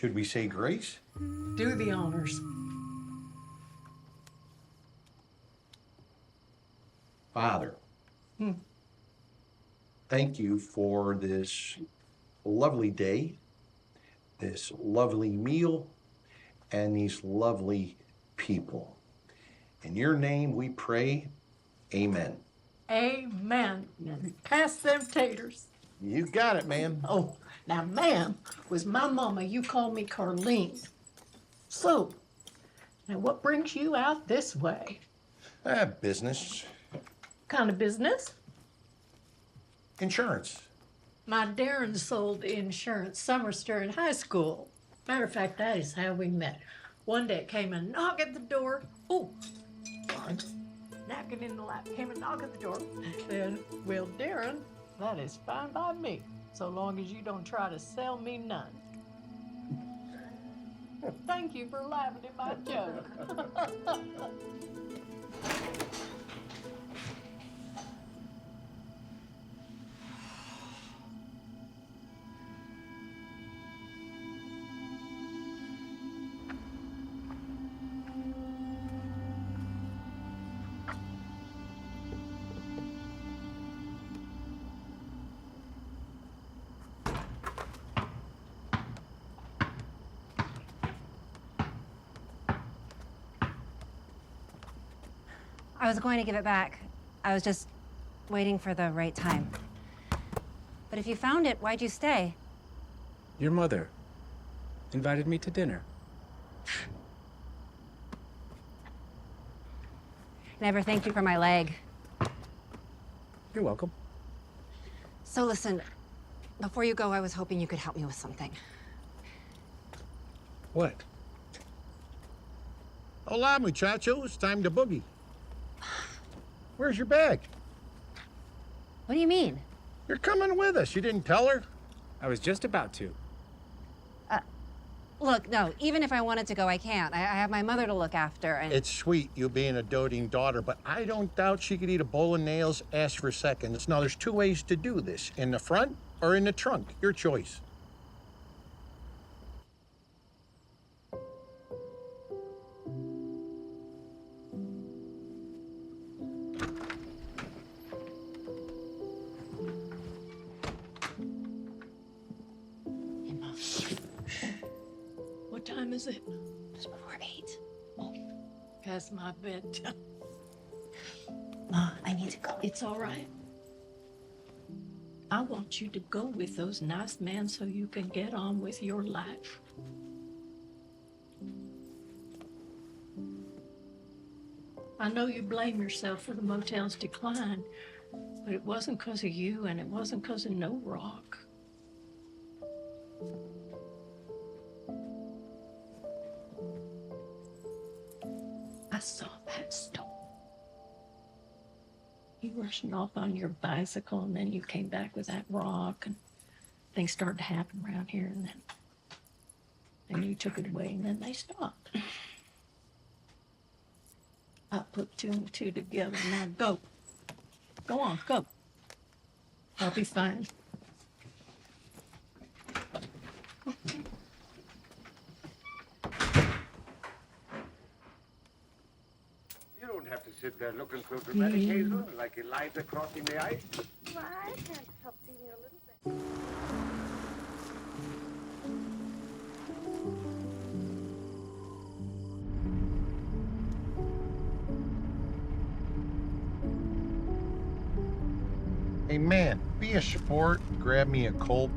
Should we say grace? Do the honors. Father, thank you for this lovely day, this lovely meal, and these lovely people. In your name we pray, amen. Amen. Pass them taters. You got it, ma'am. Oh, now, ma'am, was my mama, you call me Carlene. So, now what brings you out this way? Business. Kind of business? Insurance. My Darren sold insurance summers during high school. Matter of fact, that is how we met. One day it came a knock at the door. Oh, knocking in the lap. Came a knock at the door. Said, well, Darren, that is fine by me, so long as you don't try to sell me none. Thank you for laughing at my joke. I was going to give it back. I was just waiting for the right time. But if you found it, why'd you stay? Your mother invited me to dinner. Never thanked you for my leg. You're welcome. So listen, before you go, I was hoping you could help me with something. What? Hola, muchacho. It's time to boogie. Where's your bag? What do you mean? You're coming with us. You didn't tell her? I was just about to. Look, no, even if I wanted to go, I can't. I have my mother to look after, and... It's sweet, you being a doting daughter, but I don't doubt she could eat a bowl of nails, ask for seconds. Now, there's two ways to do this. In the front or in the trunk. Your choice. What time is it? Just before 8. Oh, past my bedtime. Ma, I need to go. It's all right. I want you to go with those nice men so you can get on with your life. I know you blame yourself for the motel's decline, but it wasn't because of you and it wasn't because of No Rock. I saw that storm. You rushing off on your bicycle, and then you came back with that rock, and things started to happen around here, and then you took it away, and then they stopped. I put 2 and 2 together. Now go. Go on, go. I'll be fine. You don't have to sit there looking so dramatic, Hazel, like Eliza crossing the ice. Well, I can't help feeling a little bit. Hey, man, be a sport. Grab me a Colt.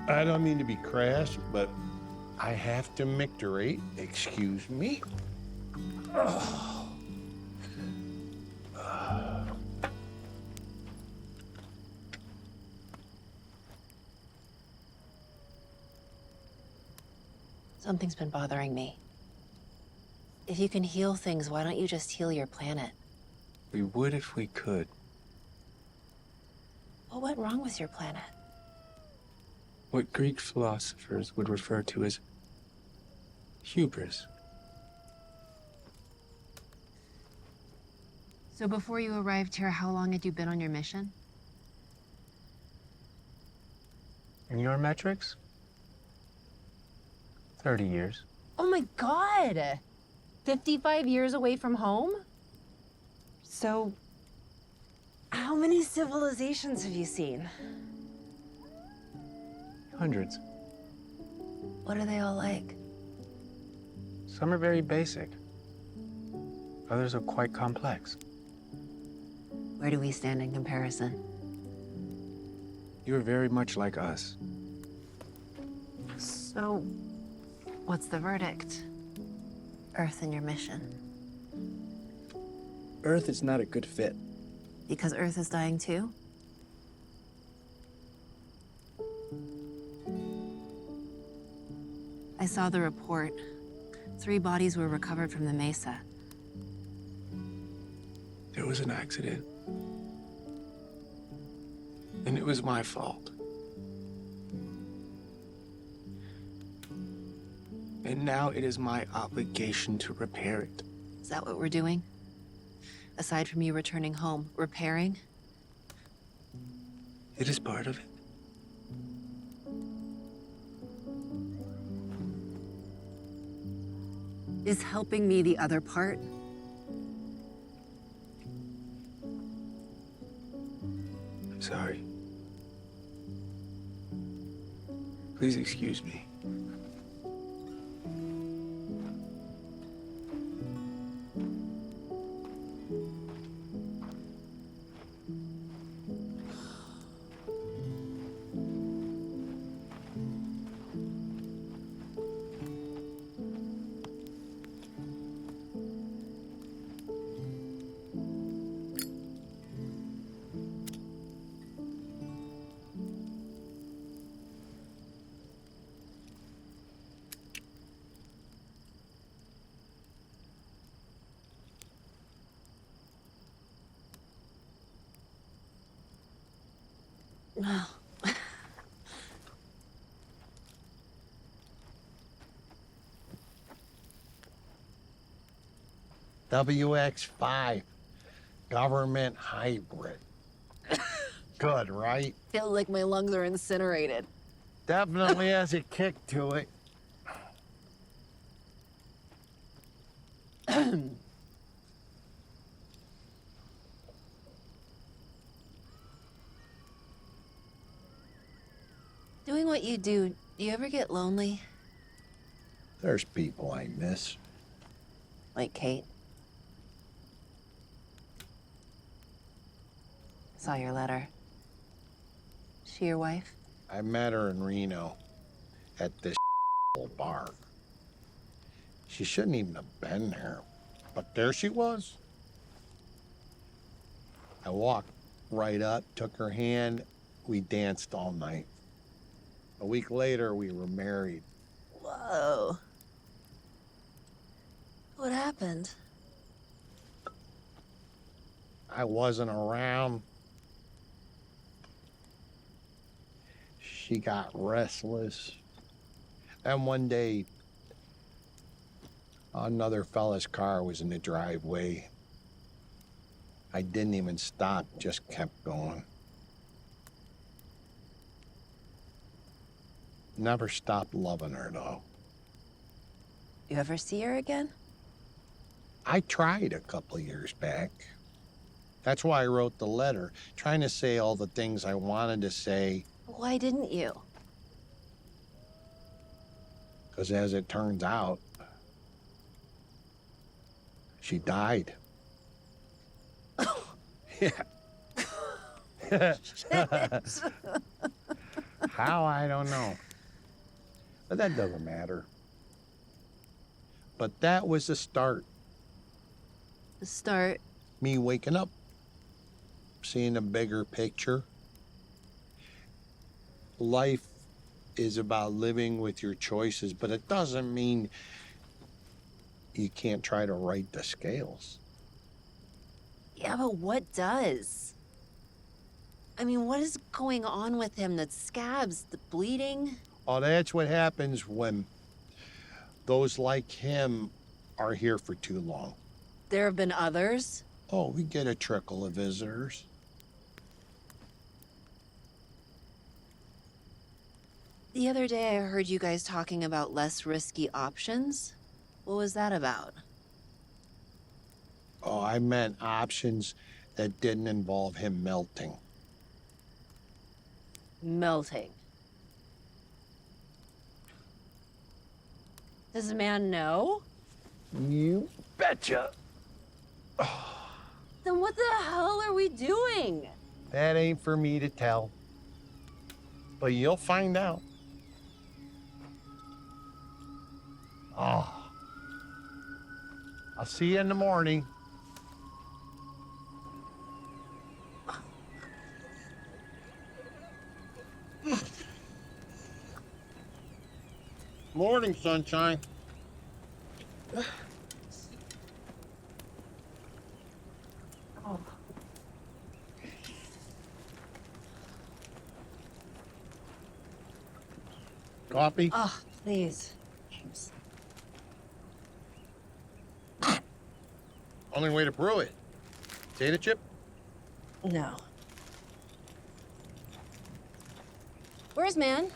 I don't mean to be crass, but I have to micturate. Excuse me. Something's been bothering me. If you can heal things, why don't you just heal your planet? We would if we could. What went wrong with your planet? What Greek philosophers would refer to as hubris. So before you arrived here, how long had you been on your mission? In your metrics? 30 years. Oh my God! 55 years away from home? So, how many civilizations have you seen? Hundreds. What are they all like? Some are very basic. Others are quite complex. Where do we stand in comparison? You are very much like us. So, what's the verdict? Earth and your mission. Earth is not a good fit. Because Earth is dying too? I saw the report. 3 bodies were recovered from the mesa. There was an accident. And it was my fault. And now it is my obligation to repair it. Is that what we're doing? Aside from you returning home, repairing? It is part of it. Is helping me the other part? I'm sorry. Please excuse me. Well, WX5, government hybrid. Good, right? feel like my lungs are incinerated. Definitely has a kick to it. Doing what you do you ever get lonely? There's people I miss. Like Kate? Saw your letter. She your wife? I met her in Reno at this bar. She shouldn't even have been there, but there she was. I walked right up, took her hand, we danced all night. A week later, we were married. Whoa. What happened? I wasn't around. She got restless. And one day, another fella's car was in the driveway. I didn't even stop, just kept going. Never stopped loving her, though. You ever see her again? I tried a couple of years back. That's why I wrote the letter, trying to say all the things I wanted to say. Why didn't you? Because as it turns out, she died. Yeah. How, I don't know. But that doesn't matter. But that was the start. The start? Me waking up, seeing a bigger picture. Life is about living with your choices, but it doesn't mean you can't try to right the scales. Yeah, but what does? I mean, what is going on with him? The scabs, the bleeding? Oh, that's what happens when those like him are here for too long. There have been others? Oh, we get a trickle of visitors. The other day I heard you guys talking about less risky options. What was that about? Oh, I meant options that didn't involve him melting. Melting. Does the man know? You betcha. Then what the hell are we doing? That ain't for me to tell. But you'll find out. Oh. I'll see you in the morning. Morning, sunshine. Coffee? Oh, please. Thanks. Only way to brew it. Potato chip? No. Where's man?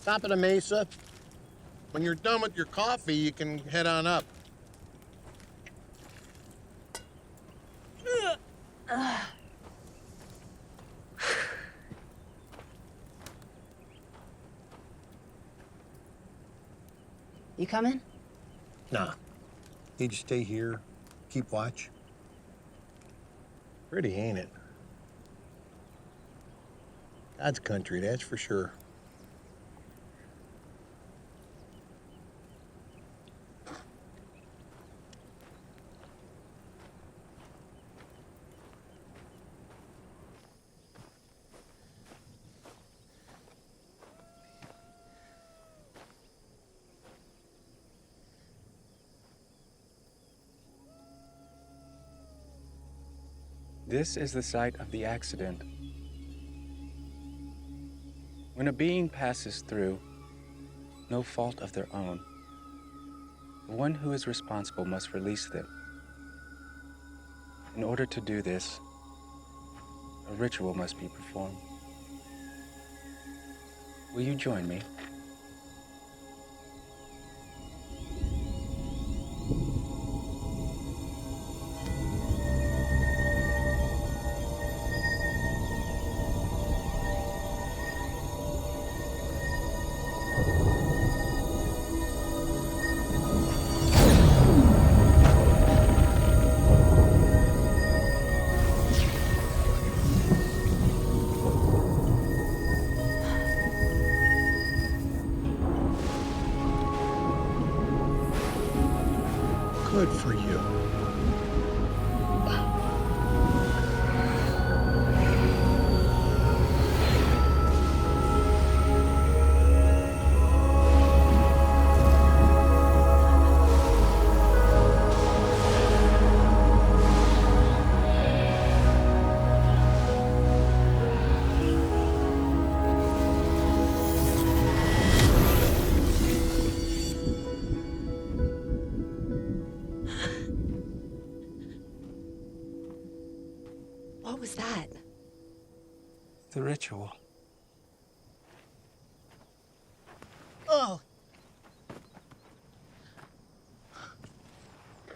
Top of the mesa. When you're done with your coffee, you can head on up. You coming? Nah. Need to stay here, keep watch. Pretty, ain't it? God's country, that's for sure. This is the site of the accident. When a being passes through, no fault of their own, the one who is responsible must release them. In order to do this, a ritual must be performed. Will you join me? Good for you. What was that? The ritual. Oh.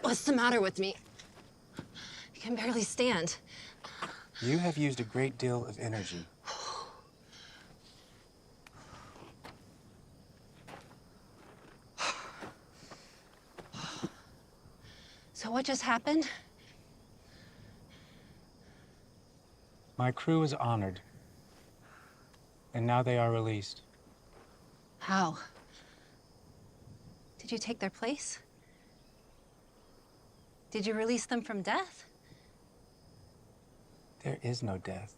What's the matter with me? I can barely stand. You have used a great deal of energy. So what just happened? My crew is honored, and now they are released. How? Did you take their place? Did you release them from death? There is no death.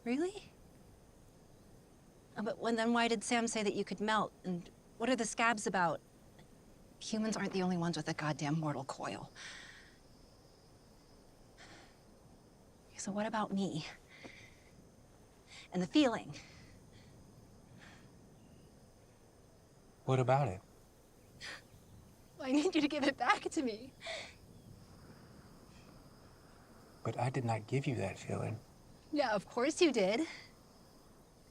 Really? Oh, but then why did Sam say that you could melt? And what are the scabs about? Humans aren't the only ones with a goddamn mortal coil. So what about me? And the feeling? What about it? I need you to give it back to me. But I did not give you that feeling. Yeah, of course you did.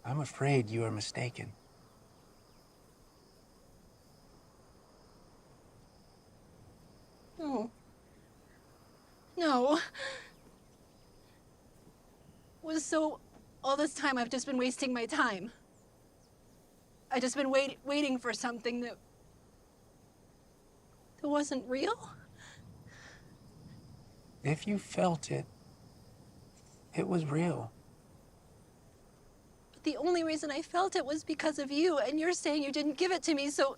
I'm afraid you are mistaken. No. No. So all this time I've just been wasting my time. I just been waiting for something that wasn't real. If you felt it, it was real. But the only reason I felt it was because of you, and you're saying you didn't give it to me, so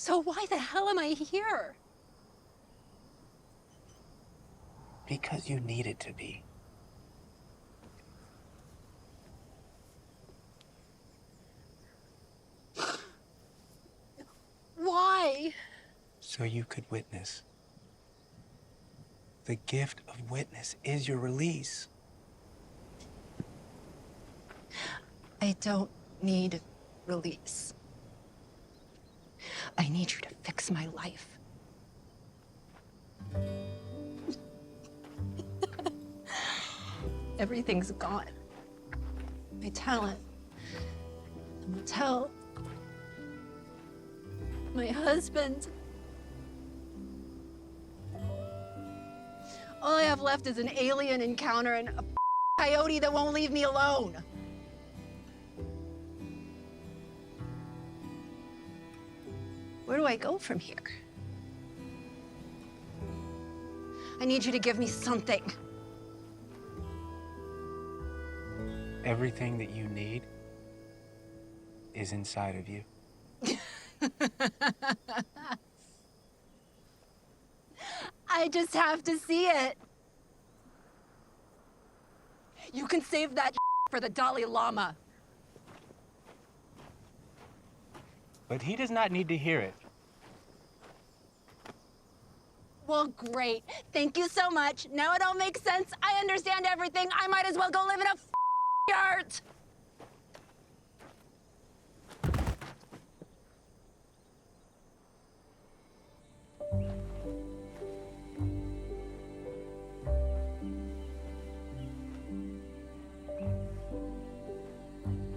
why the hell am I here? Because you needed to be. Why? So you could witness. The gift of witness is your release. I don't need release. I need you to fix my life. Everything's gone. My talent, the motel, my husband. All I have left is an alien encounter and a coyote that won't leave me alone. Where do I go from here? I need you to give me something. Everything that you need is inside of you. I just have to see it. You can save that for the Dalai Lama. But he does not need to hear it. Well, great. Thank you so much. Now it all makes sense. I understand everything. I might as well go live in a yurt.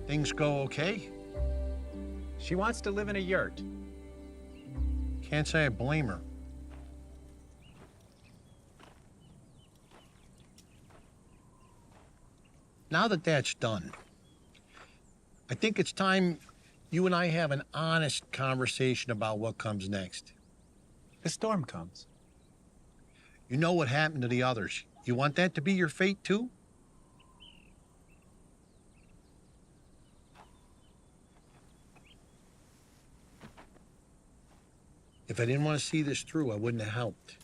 Things go okay? She wants to live in a yurt. Can't say I blame her. Now that that's done, I think it's time you and I have an honest conversation about what comes next. The storm comes. You know what happened to the others. You want that to be your fate, too? If I didn't want to see this through, I wouldn't have helped.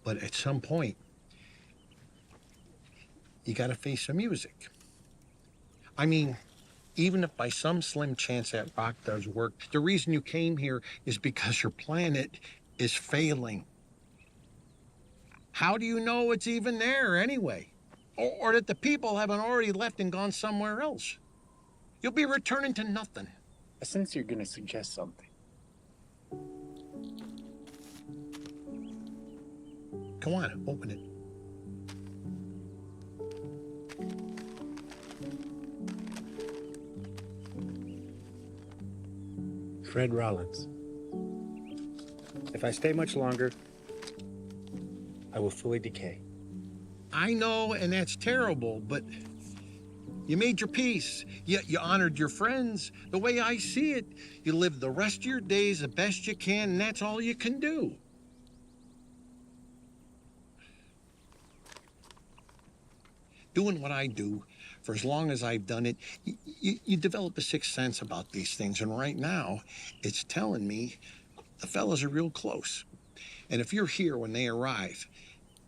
But at some point, you gotta face the music. I mean, even if by some slim chance that rock does work, the reason you came here is because your planet is failing. How do you know it's even there anyway? Or that the people haven't already left and gone somewhere else? You'll be returning to nothing. I sense you're gonna suggest something. Come on, open it. Fred Rollins. If I stay much longer, I will fully decay. I know, and that's terrible, but you made your peace. You honored your friends. The way I see it, you live the rest of your days the best you can, and that's all you can do. Doing what I do, for as long as I've done it, you develop a sixth sense about these things. And right now, it's telling me the fellas are real close. And if you're here when they arrive,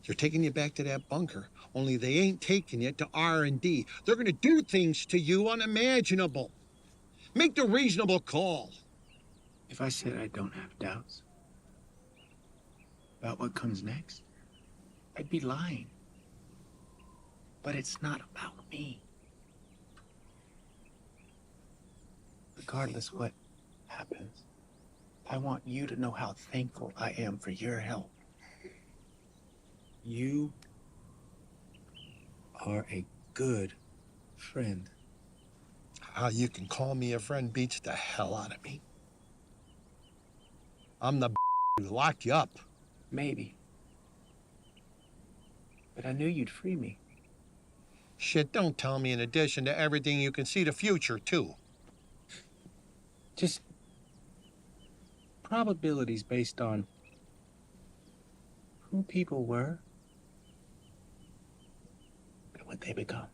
they're taking you back to that bunker, only they ain't taking you to R&D. They're gonna do things to you unimaginable. Make the reasonable call. If I said I don't have doubts about what comes next, I'd be lying. But it's not about me. Regardless what happens, I want you to know how thankful I am for your help. You are a good friend. How you can call me a friend beats the hell out of me. I'm the who locked you up. Maybe. But I knew you'd free me. Shit, don't tell me in addition to everything you can see the future, too. Just probabilities based on who people were and what they become.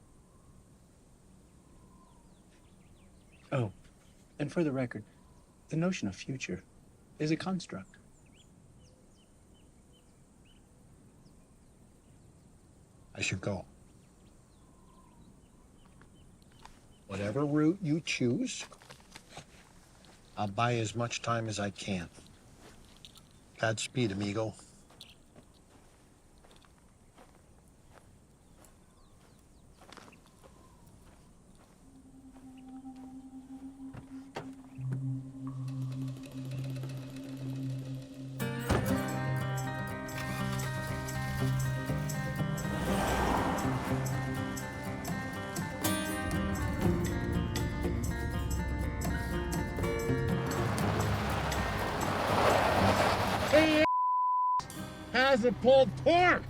Oh, and for the record, the notion of future is a construct. I should go. Whatever route you choose, I'll buy as much time as I can. Godspeed, amigo. Hey, how's it pulled pork?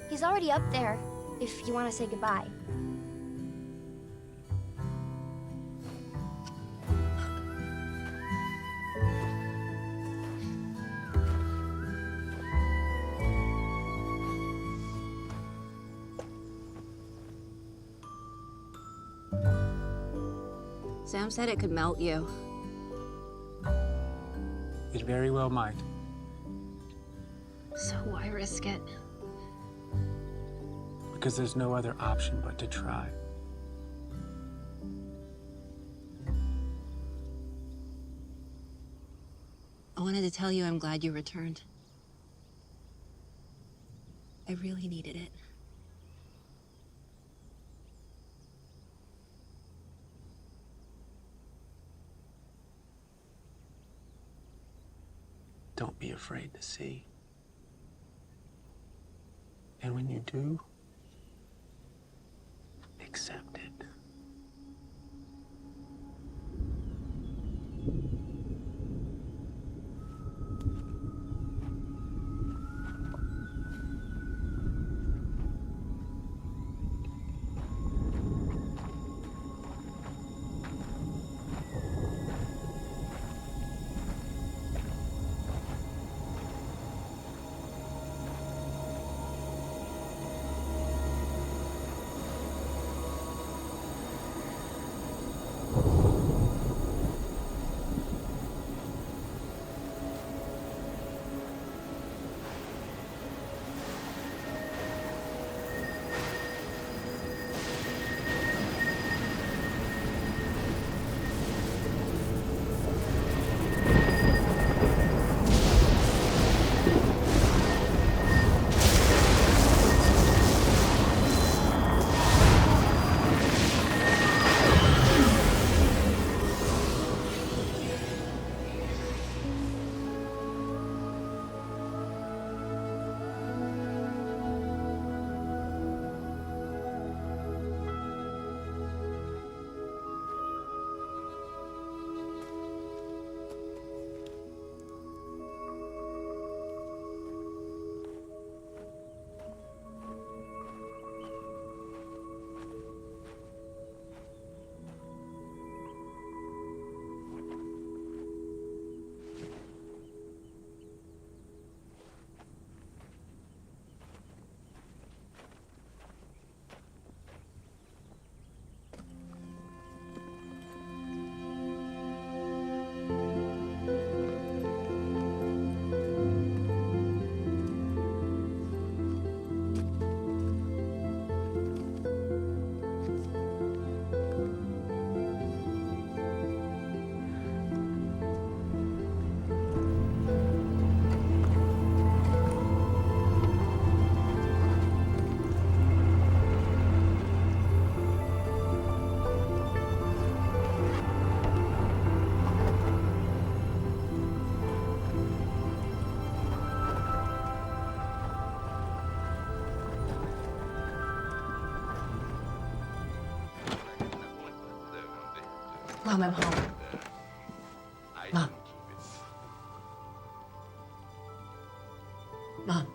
He's already up there, if you want to say goodbye. Sam said it could melt you. It very well might. So why risk it? Because there's no other option but to try. I wanted to tell you I'm glad you returned. I really needed it. Don't be afraid to see. And when you do, accept it. Mom, I'm home. Mom. Mom.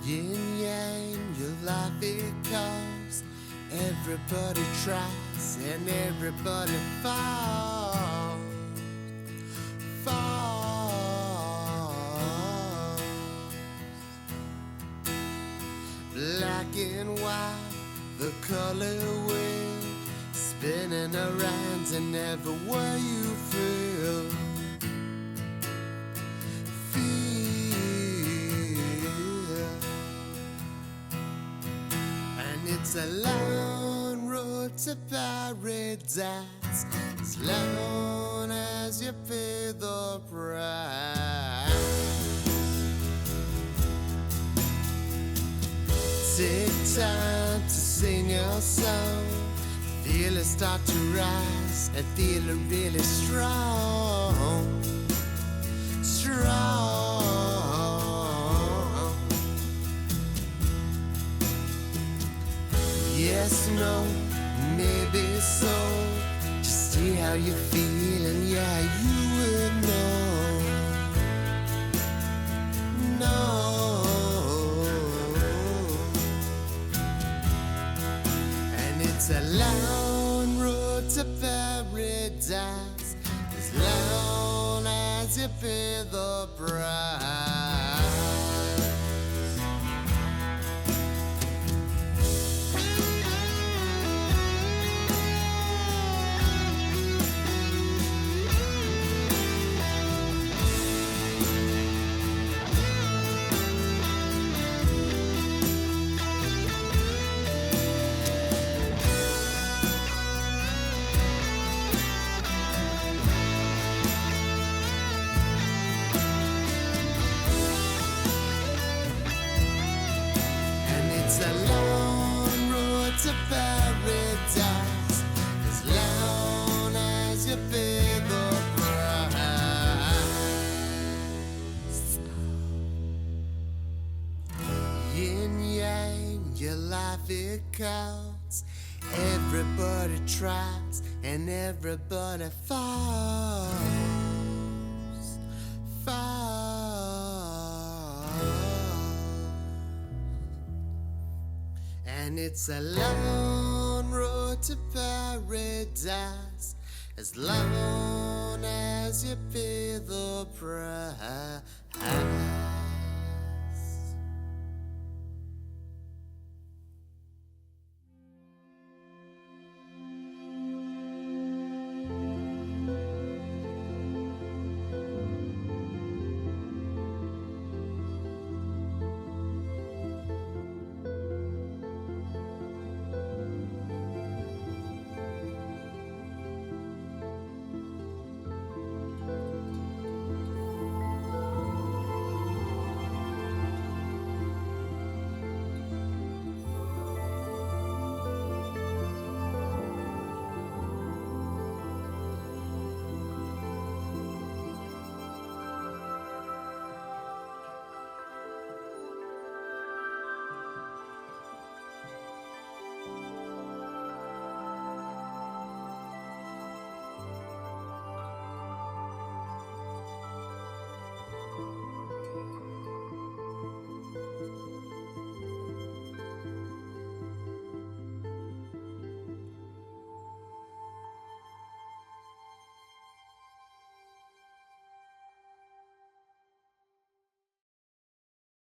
Yin yang, your life it comes. Everybody tries and everybody falls. Black and white. the color wheel spinning around and everywhere you feel. And it's a long road to paradise, as long as you pay the price. Take time to sing your song, feel it start to rise and feel it really strong, strong. Yes, no, maybe so. Just see how you feel and yeah, you will know. No. It's a long road to paradise, as long as you pay the price. It's a long road to paradise, as long as you pay the price. Yin yang, your life it counts. Everybody tries and everybody falls. And it's a long road to paradise, as long as you pay the price.